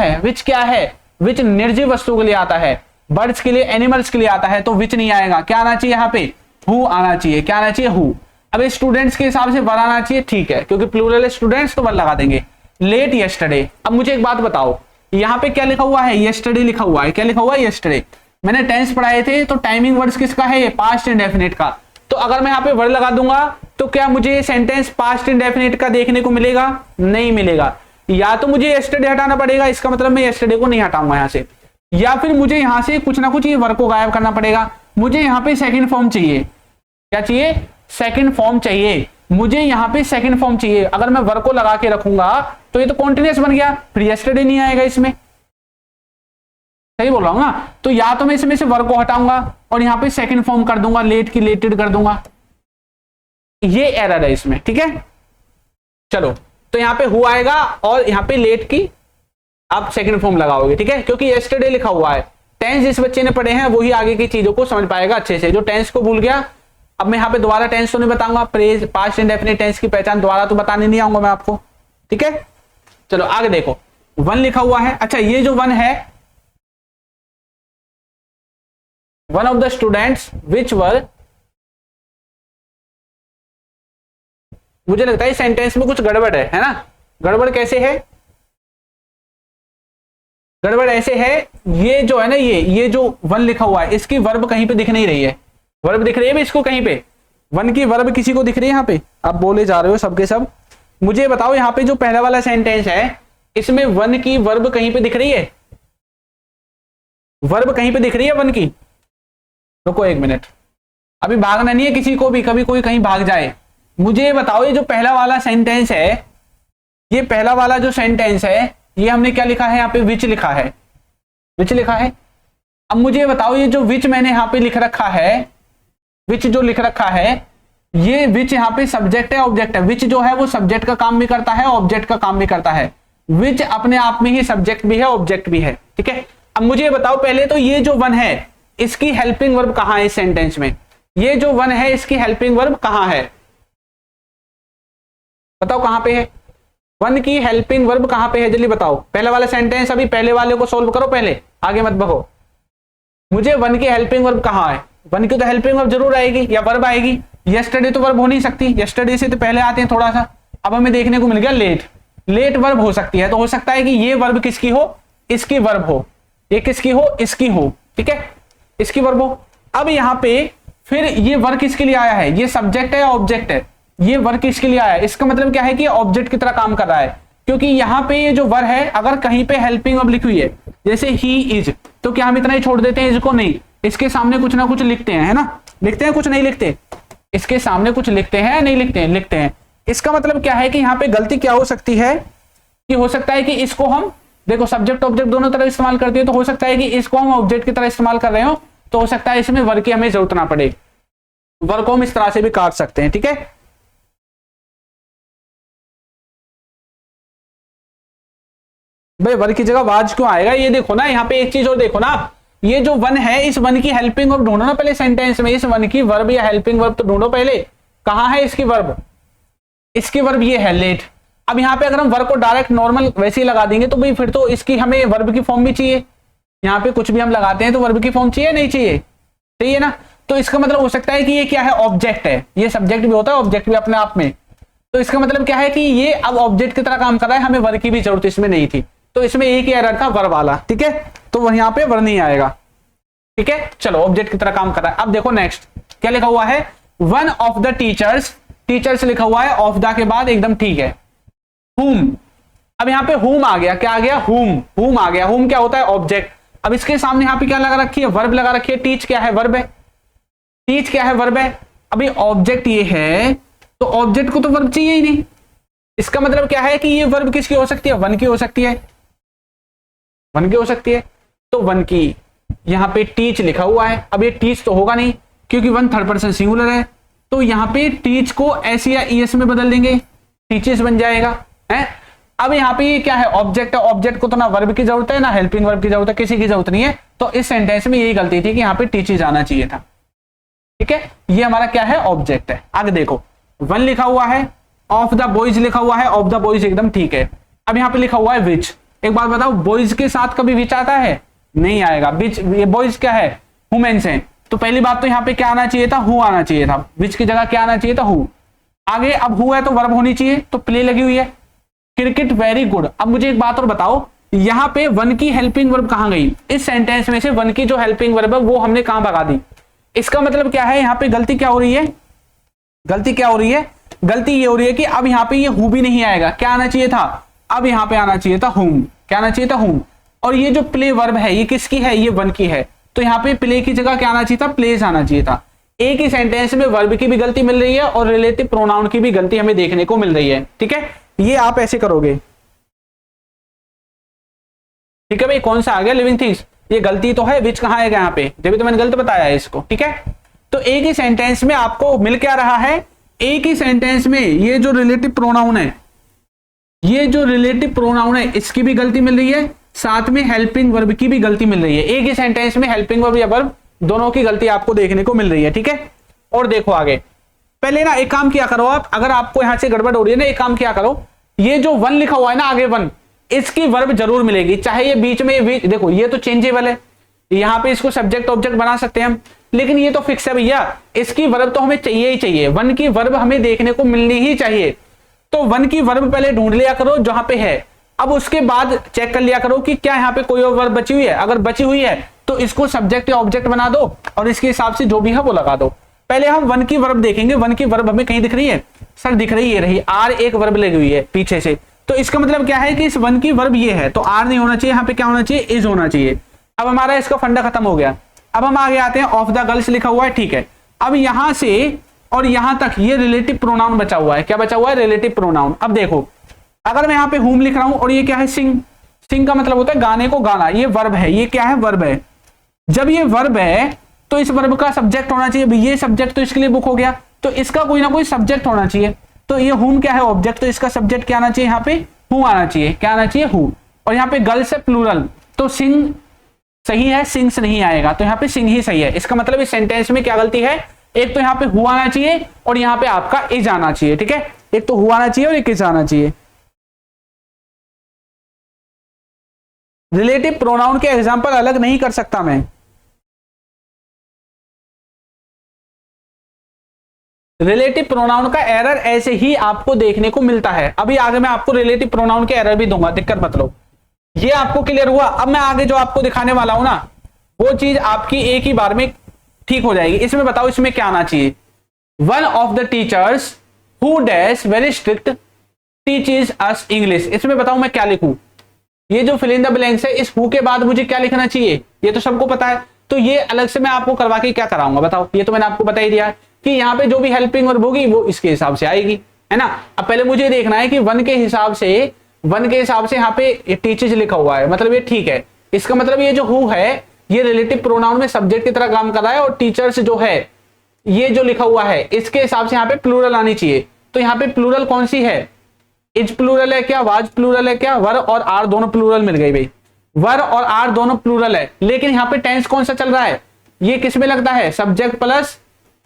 है, विच निर्जीव वस्तु के लिए आता है, बर्ड्स के लिए, एनिमल्स के लिए आता है, तो विच नहीं आएगा। क्या आना चाहिए यहाँ पे, हु आना चाहिए। क्या आना चाहिए, हु। अब स्टूडेंट्स के हिसाब से वन आना चाहिए, ठीक है, क्योंकि प्लूरल स्टूडेंट्स तो वन लगा देंगे। लेट यस्टरडे, अब मुझे एक बात बताओ, यहाँ पे क्या लिखा हुआ है, यस्टरडे लिखा हुआ है, क्या लिखा हुआ है, यस्टरडे। मैंने टेंस पढ़ाए थे, तो टाइमिंग वर्ड्स किसका है, ये पास्ट इंडेफिनिट का। तो अगर मैं यहाँ पे वर्ड लगा दूंगा तो क्या मुझे सेंटेंस पास्ट इंडेफिनिट का देखने को मिलेगा, नहीं मिलेगा। या तो मुझे यस्टरडे हटाना पड़ेगा, इसका मतलब मैं यस्टरडे को नहीं हटाऊंगा यहाँ से, या फिर मुझे यहाँ से कुछ ना कुछ ये वर्ब को गायब करना पड़ेगा। मुझे यहाँ पे सेकंड फॉर्म चाहिए, क्या चाहिए, सेकंड फॉर्म चाहिए, मुझे यहाँ पे सेकंड फॉर्म चाहिए। अगर मैं वर्ब को लगा के रखूंगा तो ये तो कॉन्टिन्यूअस बन गया, फिर यस्टरडे नहीं आएगा इसमें, सही बोल रहा हूं ना। तो या तो मैं इसमें से वर्ब को हटाऊंगा और यहाँ पे सेकंड फॉर्म कर दूंगा, लेट की लेटेड कर दूंगा, ये एरर है इसमें, ठीक है। चलो, तो यहाँ पे हु आएगा और यहाँ पे लेट की आप सेकंड फॉर्म लगाओगे, ठीक है, क्योंकि यस्टरडे लिखा हुआ है। टेंस जिस बच्चे ने पढ़े हैं वही आगे की चीजों को समझ पाएगा अच्छे से। जो टेंस को भूल गया, अब मैं यहाँ पे दोबारा टेंस तो नहीं बताऊंगा, प्रेज पास्ट इंडेफिनिट टेंस की पहचान दोबारा तो बताने नहीं आऊंगा मैं आपको, ठीक है। चलो आगे देखो, वन लिखा हुआ है। अच्छा, ये जो वन है, one of the students which were, मुझे लगता है इस सेंटेंस में कुछ गड़बड़ है ना। गड़बड़ कैसे है, गड़बड़ ऐसे है, ये जो है ना, ये जो वन लिखा हुआ है इसकी वर्ब कहीं पे दिख नहीं रही है। वर्ब दिख रही है इसको कहीं पे, वन की वर्ब किसी को दिख रही है यहाँ पे? आप बोले जा रहे हो सबके सब, मुझे बताओ यहाँ पे जो पहला वाला सेंटेंस है इसमें वन की वर्ब कहीं पे दिख रही है? वर्ब कहीं पे दिख रही है वन की? रुको एक मिनट, अभी भागना नहीं है किसी को भी, कभी कोई कहीं भाग जाए। मुझे बताओ ये जो पहला वाला सेंटेंस है, ये पहला वाला जो सेंटेंस है, ये हमने क्या लिखा है यहाँ पे? विच लिखा है, विच लिखा है। अब मुझे बताओ ये जो विच मैंने यहाँ पे लिख रखा है, विच जो लिख रखा है, ये विच यहाँ पे सब्जेक्ट है ऑब्जेक्ट है? विच जो है वो सब्जेक्ट का काम भी करता है, ऑब्जेक्ट का काम भी करता है। विच अपने आप में ही सब्जेक्ट भी है, ऑब्जेक्ट भी है, ठीक है। अब मुझे बताओ पहले तो ये जो वन है इसकी हेल्पिंग वर्ब कहां है इस सेंटेंस में? ये जो वन है इसकी हेल्पिंग वर्ब कहां है? बताओ कहां पे है वन की हेल्पिंग वर्ब, कहां पे है जल्दी बताओ। पहला वाला सेंटेंस, अभी पहले वाले को सोल्व करो पहले, आगे मत बढ़ो। मुझे वन की हेल्पिंग वर्ब कहां है? वन की तो हेल्पिंग वर्ब जरूर आएगी या वर्ब आएगी। यस्टरडे तो वर्ब हो नहीं सकती, यस्टरडे से तो पहले आते हैं थोड़ा सा। अब हमें देखने को मिल गया लेट, लेट वर्ब हो सकती है, तो हो सकता है कि ये वर्ब किसकी हो? इसकी वर्ब हो। ये किसकी हो? इसकी हो, ठीक है, इसकी वर्ब हो। अब यहाँ पे फिर ये वर्ब किसके लिए आया है? ये सब्जेक्ट है या ऑब्जेक्ट है? ये वर्ब किसके लिए आया है? इसका मतलब क्या है कि ऑब्जेक्ट की तरह काम कर रहा है, क्योंकि यहाँ पे ये जो वर्ब है अगर कहीं पे हेल्पिंग वर्ब लिखी हुई है जैसे ही इज, तो क्या हम इतना ही छोड़ देते हैं इसको? नहीं, इसके सामने कुछ ना कुछ लिखते हैं, है ना, लिखते हैं, कुछ नहीं लिखते, इसके सामने कुछ लिखते हैं, नहीं लिखते हैं, लिखते हैं। इसका मतलब क्या है कि यहाँ पे गलती क्या हो सकती है कि हो सकता है कि इसको हम देखो सब्जेक्ट ऑब्जेक्ट दोनों तरह इस्तेमाल करते हैं, तो हो सकता है कि इसको हम ऑब्जेक्ट की तरह इस्तेमाल कर रहे हो, तो हो सकता है इसमें वर्ब की हमें जरूरत ना पड़े। वर्ब को हम इस तरह से भी काट सकते हैं, ठीक है। भाई वर्ब की जगह वाज क्यों आएगा? ये देखो ना, यहाँ पे एक चीज और देखो ना आप, ये जो वन है इस वन की हेल्पिंग वर्ब ढूंढो ना पहले सेंटेंस में। इस वन की वर्ब या हेल्पिंग वर्ब तो ढूंढो पहले, कहां है इसकी वर्ब? इसकी वर्ब ये है लेट। अब यहाँ पे अगर हम वर्ब को डायरेक्ट नॉर्मल वैसे ही लगा देंगे तो भाई फिर तो इसकी हमें वर्ब की फॉर्म भी चाहिए। यहाँ पे कुछ भी हम लगाते हैं तो वर्ब की फॉर्म चाहिए, नहीं चाहिए? चाहिए ना। तो इसका मतलब हो सकता है कि ये क्या है? ऑब्जेक्ट है। ये सब्जेक्ट भी होता है, ऑब्जेक्ट भी अपने आप में। तो इसका मतलब क्या है कि ये अब ऑब्जेक्ट की तरह काम कर रहा है, हमें वर्ब की भी जरूरत इसमें नहीं थी। तो इसमें एक ही एरर था, वर्ब वाला, ठीक है। तो यहाँ पे वर्ब नहीं आएगा, ठीक है। चलो, ऑब्जेक्ट की तरह काम कर रहा है। अब देखो नेक्स्ट क्या लिखा हुआ है? One of the teachers, teachers लिखा हुआ है, ऑफ द के बाद एकदम ठीक है, whom। अब यहाँ पे whom आ गया, क्या आ गया? whom आ गया। whom क्या होता है? ऑब्जेक्ट। अब इसके सामने यहाँ पे क्या लगा रखी है? वर्ब लगा रखी है। टीच क्या है? वर्ब है। टीच क्या है? वर्ब है। अभी ऑब्जेक्ट ये है तो ऑब्जेक्ट को तो वर्ब चाहिए ही नहीं। इसका मतलब क्या है कि ये वर्ब किसकी हो सकती है? वन की हो सकती है, वन की हो सकती है। तो वन की यहाँ पे टीच लिखा हुआ है। अब ये टीच तो होगा नहीं क्योंकि वन थर्ड पर्सन सिंगुलर है, तो यहाँ पे टीच को एस या ईएस में बदल देंगे, टीचेस बन जाएगा, है। अब यहाँ पे ये क्या है? ऑब्जेक्ट है। ऑब्जेक्ट को तो ना वर्ब की जरूरत है ना हेल्पिंग वर्ब की जरूरत है, किसी की जरूरत नहीं है। तो इस सेंटेंस में यही गलती थी कि यहाँ पे टीचेस आना चाहिए था, ठीक है। ये हमारा क्या है? ऑब्जेक्ट है। आगे देखो, वन लिखा हुआ है, ऑफ द बॉयज लिखा हुआ है, ऑफ द बॉयज एकदम ठीक है। अब यहाँ पे लिखा हुआ है विच। एक बात बताओ, बॉयज के साथ कभी विच आता है? नहीं आएगा। विच, ये बॉयज क्या है? वुमेन्स हैं। तो पहली बात तो यहाँ पे क्या आना चाहिए था? हु आना चाहिए था। विच की जगह क्या आना चाहिए था? हु। आगे अब हु है तो वर्ब होनी चाहिए, तो प्ले लगी हुई है। Cricket very good. अब मुझे एक बात और बताओ, यहाँ पे वन की हेल्पिंग वर्ब कहाँ गई, इस सेंटेंस में से वन की जो हेल्पिंग वर्ब है वो हमने कहाँ भगा दी। इसका मतलब क्या है, यहाँ पे गलती क्या हो रही है, गलती क्या हो रही है, गलती ये हो रही है कि अब यहाँ पे ये हु भी नहीं आएगा, क्या आना चाहिए था, अब यहाँ पे आना चाहिए था हुम, क्या आना चाहिए था हुम। और ये जो प्ले वर्ब है ये किसकी है, ये वन की है, तो यहाँ पे प्ले की जगह क्या आना चाहिए था, प्लेस आना चाहिए था। एक ही सेंटेंस में वर्ब की भी गलती मिल रही है और रिलेटिव प्रोनाउन की भी गलती हमें देखने को मिल रही है। ठीक है, ये आप ऐसे करोगे। ठीक है भाई, कौन सा आ गया, लिविंग थिंग्स, ये गलती तो है, विच कहाँ आएगा यहाँ पे, जब तो मैंने गलत बताया है इसको। ठीक है, तो एक ही सेंटेंस में आपको मिल क्या रहा है, एक ही सेंटेंस में ये जो रिलेटिव प्रोनाउन है, ये जो रिलेटिव प्रोनाउन है इसकी भी गलती मिल रही है, साथ में हेल्पिंग वर्ब की भी गलती मिल रही है। एक ही सेंटेंस में हेल्पिंग वर्ब या वर्ब दोनों की गलती आपको देखने को मिल रही है। ठीक है, और देखो आगे, पहले ना एक काम किया करो आप, अगर आपको यहां से गड़बड़ हो रही है ना, एक काम किया करो, ये जो वन लिखा हुआ है ना आगे वन, इसकी वर्ब जरूर मिलेगी, चाहे ये बीच में देखो ये तो चेंजेबल है, यहाँ पे इसको सब्जेक्ट ऑब्जेक्ट बना सकते हैं हम, लेकिन ये तो फिक्स है भैया, इसकी वर्ब तो हमें चाहिए ही चाहिए, वन की वर्ब हमें देखने को मिलनी ही चाहिए। तो वन की वर्ब पहले ढूंढ लिया करो जहां पे है, अब उसके बाद चेक कर लिया करो कि क्या यहाँ पे कोई और वर्ब बची हुई है, अगर बची हुई है तो इसको सब्जेक्ट या ऑब्जेक्ट बना दो और इसके हिसाब से जो भी है वो लगा दो। पहले हम वन की वर्ब देखेंगे, वन की वर्ब हमें कहीं दिख रही है, सर दिख रही है, रही आर एक वर्ब लगी हुई है पीछे से, तो इसका मतलब क्या है कि इस वन की वर्ब ये है, तो आर नहीं होना चाहिए, यहाँ पे क्या होना चाहिए, इज होना चाहिए। अब हमारा इसका फंडा खत्म हो गया। अब हम आगे आते हैं, ऑफ द गर्ल्स लिखा हुआ है, ठीक है, अब यहां से और यहां तक ये रिलेटिव प्रोनाउन बचा हुआ है, क्या बचा हुआ है, रिलेटिव प्रोनाउन। अब देखो, अगर मैं यहाँ पे हुम लिख रहा हूं और ये क्या है, सिंग, सिंग का मतलब होता है गाने को गाना, ये वर्ब है, ये क्या है, वर्ब है। जब ये वर्ब है तो इस वर्ब का सब्जेक्ट होना चाहिए, ये सब्जेक्ट तो इसके लिए बुक हो गया, तो इसका कोई ना कोई सब्जेक्ट होना चाहिए, तो ये हुम क्या है, ऑब्जेक्ट, तो इसका सब्जेक्ट क्या आना चाहिए, यहाँ पे हु आना चाहिए, क्या आना चाहिए, हु। और यहाँ पे गर्ल्स है प्लूरल, तो सिंग सही है, सिंग्स नहीं आएगा, तो यहाँ पे सिंग ही सही है। इसका मतलब इस सेंटेंस में क्या गलती है, एक तो यहाँ पे हु आना चाहिए और यहाँ पे आपका इज आना चाहिए। ठीक है, एक तो हु आना चाहिए और एक इज आना चाहिए। रिलेटिव प्रोनाउन के एग्जांपल अलग नहीं कर सकता मैं, रिलेटिव प्रोनाउन का एरर ऐसे ही आपको देखने को मिलता है। अभी आगे मैं आपको रिलेटिव प्रोनाउन के एरर भी दूंगा, दिक्कत मत लो। ये आपको क्लियर हुआ। अब मैं आगे जो आपको दिखाने वाला हूं ना, वो चीज आपकी एक ही बार में ठीक हो जाएगी। इसमें बताओ, इसमें क्या आना चाहिए, one of the teachers who dash very strict teaches us English. इसमें बताओ मैं क्या लिखूं, ये जो फिल इन द ब्लैंक्स है, इस हु के बाद मुझे क्या लिखना चाहिए, ये तो सबको पता है, तो ये अलग से मैं आपको करवा के क्या कराऊंगा बताओ, ये तो मैंने आपको बता ही दिया कि यहाँ पे जो भी हेल्पिंग वर्ब होगी वो इसके हिसाब से आएगी, है ना। अब पहले मुझे देखना है कि वन के हिसाब से यहाँ पे टीचर्स लिखा हुआ है, मतलब ये ठीक है, इसका मतलब ये जो हु है ये रिलेटिव प्रोनाउन में सब्जेक्ट की तरह काम कर रहा है, और टीचर्स जो है ये जो लिखा हुआ है इसके हिसाब से यहाँ पे प्लूरल आनी चाहिए। तो यहाँ पे प्लूरल कौन सी है, इज प्लूरल है क्या, वाज प्लूरल है क्या, वर और आर दोनों प्लूरल मिल गई भाई, वर और आर दोनों प्लूरल है। लेकिन यहाँ पे टेंस कौन सा चल रहा है, ये किस में लगता है, सब्जेक्ट प्लस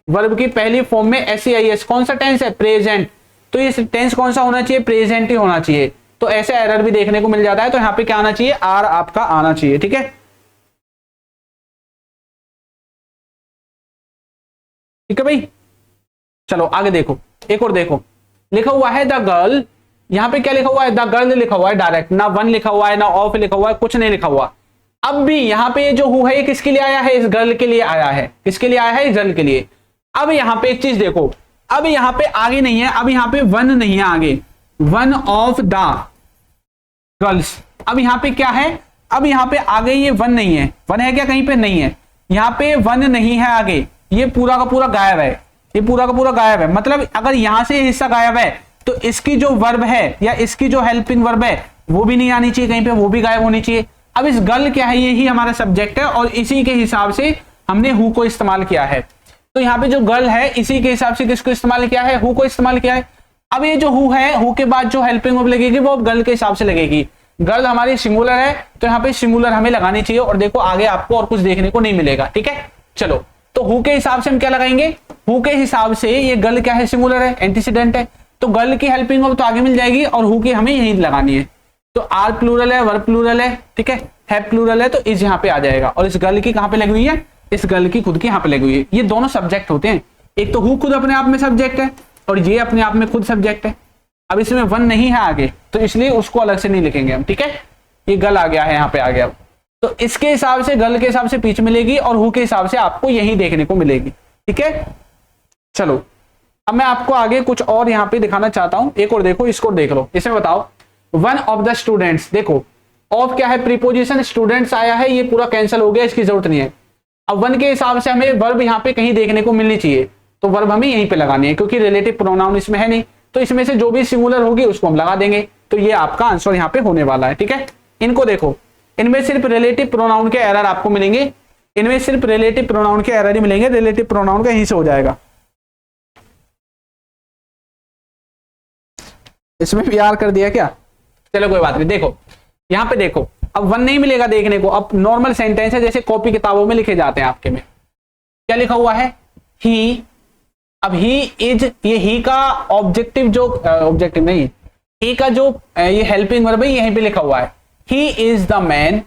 वर्ब की पहली फॉर्म में एस, कौन सा टेंस है, प्रेजेंट। तो ये टेंस कौन सा होना चाहिए, प्रेजेंट ही होना चाहिए। तो ऐसे एरर भी देखने को मिल जाता है, तो यहाँ पे क्या आना चाहिए, आर आपका आना चाहिए। ठीक है, ठीक है भाई, चलो आगे देखो, एक और देखो, लिखा हुआ है द गर्ल, यहाँ पे क्या लिखा हुआ है, द गर्ल लिखा हुआ है डायरेक्ट, ना वन लिखा हुआ है ना ऑफ लिखा हुआ है, कुछ नहीं लिखा हुआ। अब भी यहाँ पे जो हु है ये किसके लिए आया है, इस गर्ल के लिए आया है, किसके लिए आया है, इस गर्ल के लिए। अब यहाँ पे एक चीज देखो, अब यहाँ पे आगे नहीं है, अब यहाँ पे वन नहीं है आगे, वन ऑफ द गर्ल्स। अब यहाँ पे क्या है, अब यहाँ पे आगे ये वन नहीं है, वन है क्या कहीं पे, नहीं है, यहाँ पे वन नहीं है आगे, ये पूरा का पूरा गायब है, ये पूरा का पूरा गायब है। मतलब अगर यहां से हिस्सा गायब है तो इसकी जो वर्ब है या इसकी जो हेल्पिंग वर्ब है वो भी नहीं आनी चाहिए कहीं पे, वो भी गायब होनी चाहिए। अब इस गर्ल क्या है, ये ही हमारा सब्जेक्ट है और इसी के हिसाब से हमने हु को इस्तेमाल किया है। तो यहाँ पे जो गर्ल है इसी के हिसाब से किसको इस्तेमाल किया है, हु को इस्तेमाल किया है। अब ये जो हु है, हु के बाद जो हेल्पिंग वर्ब लगेगी वो गर्ल के हिसाब से लगेगी। गर्ल हमारी सिंगुलर है तो यहाँ पे सिंगुलर हमें लगानी चाहिए, और देखो आगे आपको और कुछ देखने को नहीं मिलेगा। ठीक है, चलो तो हु के हिसाब से हम क्या लगाएंगे, हु के हिसाब से ये गर्ल क्या है, सिंगुलर है, एंटीसीडेंट है, तो गर्ल की हेल्पिंग वर्ब तो आगे मिल जाएगी और हु की हमें यही लगानी है। तो आर प्लूरल है, वर्ब प्लूरल है, ठीक है प्लूरल है, तो इस यहाँ पे आ जाएगा। और इस गर्ल की कहाँ पे लगी हुई है, इस गर्ल की खुद की यहाँ पे लगी हुई है। ये दोनों सब्जेक्ट होते हैं, एक तो हु खुद अपने आप में सब्जेक्ट है और ये अपने आप में खुद सब्जेक्ट है। अब इसमें वन नहीं है आगे तो इसलिए उसको अलग से नहीं लिखेंगे हम। ठीक है, ये गल आ गया है, यहाँ पे आ गया। तो इसके हिसाब से गल के हिसाब से पिच मिलेगी और हु के हिसाब से आपको यही देखने को मिलेगी। ठीक है, चलो अब मैं आपको आगे कुछ और यहाँ पे दिखाना चाहता हूं। एक और देखो, इसको देख लो। इसमें बताओ वन ऑफ द स्टूडेंट्स, देखो ऑफ क्या है, प्रीपोजिशन, स्टूडेंट्स आया है, ये पूरा कैंसिल हो गया, इसकी जरूरत नहीं है। अब वन के हिसाब से हमें वर्ब यहाँ पे कहीं देखने को मिलनी चाहिए, तो वर्ब हमें यहीं पे लगानी है, क्योंकि रिलेटिव प्रोनाउन इसमें है नहीं, तो इसमें से जो भी सिंगुलर होगी उसको हम लगा देंगे। तो ये आपका आंसर यहाँ पे होने वाला है। ठीक है, इनको देखो, इनमें सिर्फ रिलेटिव प्रोनाउन के एरर आपको मिलेंगे, इनमें सिर्फ रिलेटिव प्रोनाउन के एरर ही मिलेंगे, रिलेटिव प्रोनाउन का यहीं से हो जाएगा। इसमें भी यार कर दिया क्या, चलो कोई बात नहीं। देखो यहाँ पे देखो, अब वन नहीं मिलेगा देखने को, अब नॉर्मल सेंटेंस है जैसे कॉपी किताबों में लिखे जाते हैं आपके में। क्या लिखा हुआ है, ही। अब ही इज, ये ही का ऑब्जेक्टिव जो ऑब्जेक्टिव नहीं, ही का जो ये हेल्पिंग वर्ब है यहीं पे लिखा हुआ है, ही इज द मैन।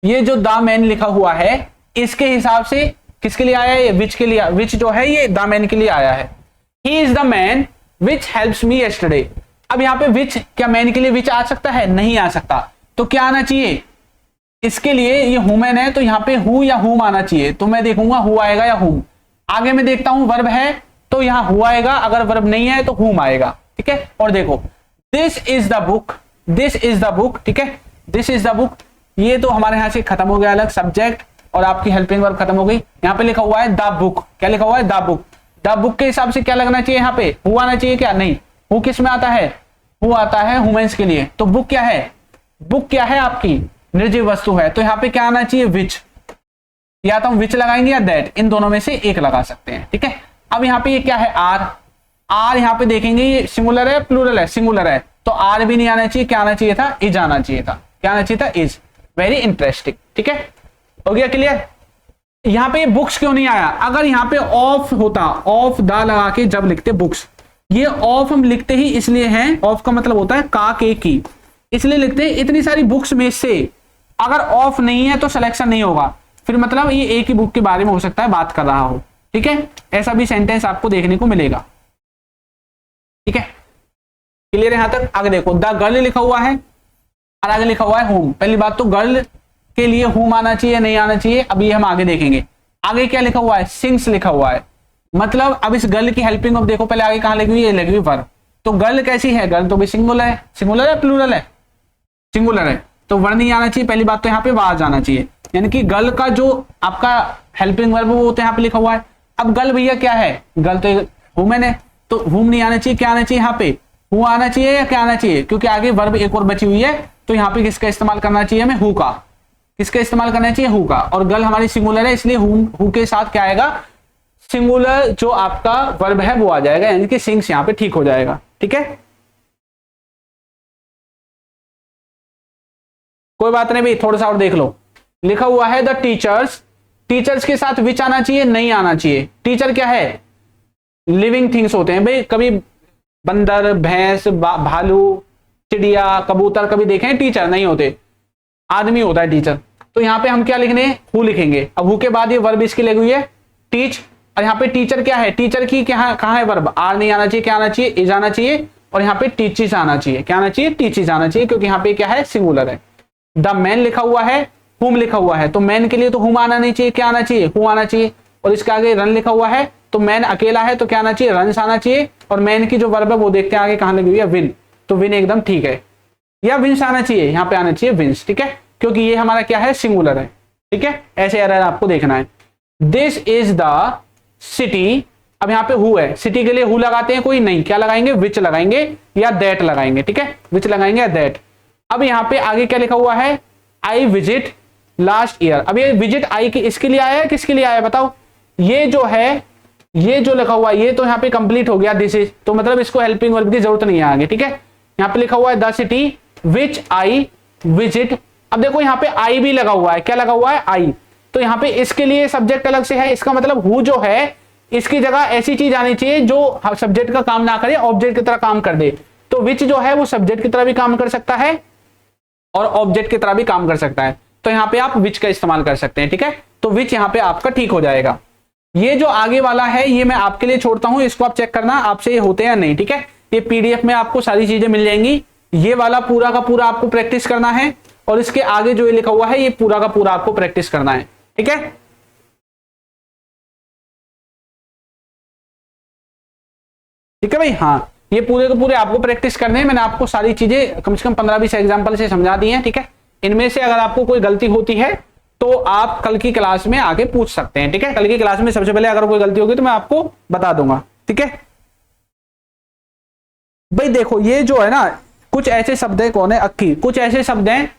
ये जो द मैन लिखा हुआ है इसके हिसाब से किसके लिए आया है, विच के लिए, विच जो है ये द मैन के लिए आया है। He is the man which helps me yesterday. अब यहाँ पे विच, क्या मैन के लिए विच आ सकता है, नहीं आ सकता, तो क्या आना चाहिए इसके लिए, ये हुमन है तो यहाँ पे हु या हुम आना चाहिए, तो मैं देखूंगा हु आएगा या हुम। आगे मैं देखता हूं वर्ब है तो यहाँ हु आएगा, अगर वर्ब नहीं है तो हुम आएगा। ठीक है, और देखो this is the book, this is the book. ठीक है, दिस इज द बुक, ये तो हमारे यहाँ से खत्म हो गया अलग सब्जेक्ट, और आपकी हेल्पिंग वर्ब खत्म हो गई। यहाँ पे लिखा हुआ है द बुक, क्या लिखा हुआ है, द बुक। द बुक के हिसाब से क्या लगना चाहिए, यहाँ पे हु आना चाहिए क्या, नहीं, हु किस में आता है, हु आता है वुमेन्स के लिए, तो बुक क्या है, बुक क्या है आपकी निर्जीव वस्तु है, तो यहाँ पे क्या आना चाहिए, विच। या तो हम विच लगाएंगे या दैट, इन दोनों में से एक लगा सकते हैं। ठीक है, अब यहाँ पे ये क्या है, आर। आर यहाँ पे देखेंगे ये सिंगुलर है प्लूरल है, सिंगुलर है, तो आर भी नहीं आना चाहिए, क्या आना चाहिए था, इज आना चाहिए था, क्या आना चाहिए था, इज। Very interesting. ठीक है, हो गया क्लियर। यहाँ पे बुक्स क्यों नहीं आया, अगर यहाँ पे ऑफ होता, ऑफ द लगा के जब लिखते बुक्स, ये ऑफ हम लिखते ही इसलिए हैं, ऑफ का मतलब होता है का के की, इसलिए लिखते हैं इतनी सारी बुक्स में से अगर ऑफ नहीं है तो सिलेक्शन नहीं होगा, फिर मतलब ये एक ही बुक के बारे में हो सकता है बात कर रहा हो। ठीक है, ऐसा भी सेंटेंस आपको देखने को मिलेगा। ठीक है, क्लियर है यहां तक। आगे देखो द गर्ल लिखा हुआ है और आगे लिखा हुआ है होम। पहली बात तो गर्ल के लिए होम आना चाहिए नहीं आना चाहिए, अब ये हम आगे देखेंगे। आगे क्या लिखा हुआ है, सिंग्स लिखा हुआ है, मतलब अब इस गर्ल की हेल्पिंग ऑफ देखो पहले आगे कहां लगी हुई है, लगी हुई वर्ब। तो गर्ल कैसी है, गर्ल तो भी सिंगुलर है, सिंगुलर है प्लूरल है, सिंगुलर है, तो वर्ड नहीं आना चाहिए। पहली बात तो यहाँ पे वाज आना चाहिए, यानी कि गर्ल का जो आपका हेल्पिंग वर्ब वो तो यहाँ पे लिखा हुआ है। अब गर्ल भैया क्या है, गर्ल तो वुमेन है, तो वुम नहीं आना चाहिए, क्या आना चाहिए यहाँ पे, हु आना चाहिए या क्या आना चाहिए, क्योंकि आगे वर्ब एक और बची हुई है, तो यहाँ पे किसका इस्तेमाल करना चाहिए हमें, हु का। किसका इस्तेमाल करना चाहिए, हु का। और गर्ल हमारी सिंगुलर है, इसलिए हु के साथ क्या आएगा, सिंगुलर जो आपका वर्ब है वो आ जाएगा, यानी कि सिंग्स यहाँ पे ठीक हो जाएगा। ठीक है, कोई बात नहीं भाई, थोड़ा सा और देख लो। लिखा हुआ है द टीचर्स, टीचर्स के साथ विच आना चाहिए नहीं आना चाहिए। टीचर क्या है, लिविंग थिंग्स होते हैं भाई, कभी बंदर, भैंस, भालू, चिड़िया, कबूतर कभी देखे हैं टीचर, नहीं होते, आदमी होता है टीचर। तो यहाँ पे हम क्या लिखने, हु लिखेंगे। अब हु के बाद ये वर्ब इसकी लगी हुई है टीच, और यहाँ पे टीचर क्या है, टीचर की क्या कहाँ है वर्ब, आर नहीं आना चाहिए, क्या आना चाहिए, इज आना चाहिए, और यहाँ पे टीचिस आना चाहिए, क्या आना चाहिए, टीचिस आना चाहिए, क्योंकि यहाँ पे क्या है, सिंगुलर है। द मैन लिखा हुआ है, हुम लिखा हुआ है, तो मैन के लिए तो हुम आना नहीं चाहिए, क्या आना चाहिए, हु आना चाहिए। और इसके आगे रन लिखा हुआ है, तो मैन अकेला है तो क्या आना चाहिए, रन्स आना चाहिए। और मैन की जो वर्ब है वो देखते हैं आगे कहां लगी हुई है, विन, तो विन एकदम ठीक है, या विंस आना चाहिए, यहाँ पे आना चाहिए विंस। ठीक है, क्योंकि ये हमारा क्या है, सिंगुलर है। ठीक है, ऐसे एरर आपको देखना है। दिस इज द सिटी, अब यहाँ पे हु है, सिटी के लिए हु लगाते हैं कोई नहीं, क्या लगाएंगे, विच लगाएंगे या दैट लगाएंगे। ठीक है, विच लगाएंगे या दैट। अब यहाँ पे आगे क्या लिखा हुआ है, आई विजिट लास्ट ईयर। अब ये विजिट आई की इसके लिए आया है, किसके लिए आया है बताओ, ये जो है, ये जो लिखा हुआ है ये तो यहाँ पे कंप्लीट हो गया, दिस इज, तो मतलब इसको हेल्पिंग वर्ब की जरूरत नहीं है आगे। ठीक है, यहाँ पे लिखा हुआ है the city which I visit. अब देखो यहाँ पे आई भी लगा हुआ है, क्या लगा हुआ है, आई, तो यहाँ पे इसके लिए सब्जेक्ट अलग से है, इसका मतलब हु जो है इसकी जगह ऐसी चीज आनी चाहिए जो सब्जेक्ट का काम ना करे, ऑब्जेक्ट की तरह काम कर दे। तो विच जो है वो सब्जेक्ट की तरह भी काम कर सकता है और ऑब्जेक्ट की तरह भी काम कर सकता है, तो यहाँ पे आप विच का इस्तेमाल कर सकते हैं। ठीक है, तो विच यहाँ पे आपका ठीक हो जाएगा। ये जो आगे वाला है ये मैं आपके लिए छोड़ता हूं, इसको आप चेक करना आपसे ये होते हैं या नहीं। ठीक है, ये पीडीएफ में आपको सारी चीजें मिल जाएंगी, ये वाला पूरा का पूरा आपको प्रैक्टिस करना है और इसके आगे जो ये लिखा हुआ है ये पूरा का पूरा आपको प्रैक्टिस करना है। ठीक है, ठीक है भाई। हाँ, ये पूरे के पूरे आपको प्रैक्टिस करने हैं। मैंने आपको सारी चीजें कम से कम 15-20 एग्जाम्पल से समझा दी हैं। ठीक है, इनमें से अगर आपको कोई गलती होती है तो आप कल की क्लास में आके पूछ सकते हैं। ठीक है, कल की क्लास में सबसे पहले अगर कोई गलती होगी तो मैं आपको बता दूंगा। ठीक है भाई, देखो ये जो है ना, कुछ ऐसे शब्द है, कौन है, अक्की, कुछ ऐसे शब्द हैं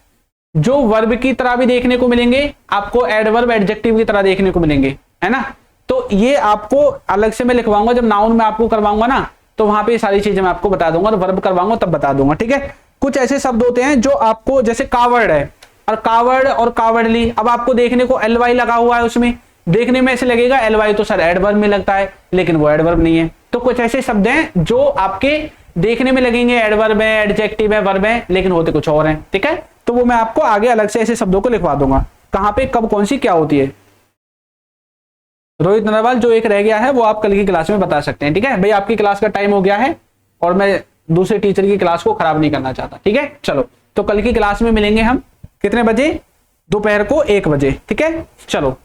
जो वर्ब की तरह भी देखने को मिलेंगे, आपको एडवर्ब एडजेक्टिव की तरह देखने को मिलेंगे, है ना। तो ये आपको अलग से मैं लिखवाऊंगा, जब नाउन में आपको करवाऊंगा ना तो वहां पे सारी चीजें मैं आपको बता दूंगा, और वर्ब करवाऊंगा तब बता दूंगा। ठीक है, कुछ ऐसे शब्द होते हैं जो आपको, जैसे कावर्ड है, और कावर्ड और कावर्डली, अब आपको देखने को एल वाई लगा हुआ है, उसमें देखने में ऐसे लगेगा एल वाई तो सर एडवर्ब में लगता है, लेकिन वो एडवर्ब नहीं है। तो कुछ ऐसे शब्द हैं जो आपके देखने में लगेंगे एडवर्ब है, एडजेक्टिव है, वर्ब है, लेकिन होते कुछ और हैं। ठीक है, तो वो मैं आपको आगे अलग से ऐसे शब्दों को लिखवा दूंगा, कहां पे कब कौन सी क्या होती है। रोहित नरवाल, जो एक रह गया है वो आप कल की क्लास में बता सकते हैं। ठीक है भाई, आपकी क्लास का टाइम हो गया है और मैं दूसरे टीचर की क्लास को खराब नहीं करना चाहता। ठीक है, चलो, तो कल की क्लास में मिलेंगे हम कितने बजे, दोपहर को 1 बजे। ठीक है, चलो।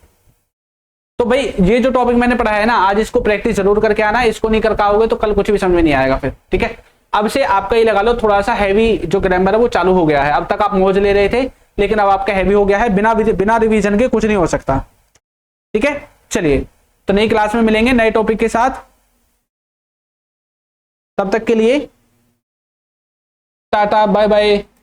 तो भाई ये जो टॉपिक मैंने पढ़ाया है ना, आज इसको प्रैक्टिस जरूर करके आना, इसको नहीं कर पाओगे तो कल कुछ भी समझ में नहीं आएगा फिर। ठीक है, अब से आपका ये लगा लो थोड़ा सा हैवी जो ग्रामर है वो चालू हो गया है। अब तक आप मौज ले रहे थे, लेकिन अब आपका हैवी हो गया है, बिना रिवीजन के कुछ नहीं हो सकता। ठीक है, चलिए, तो नई क्लास में मिलेंगे नए टॉपिक के साथ। तब तक के लिए टाटा, बाय बाय।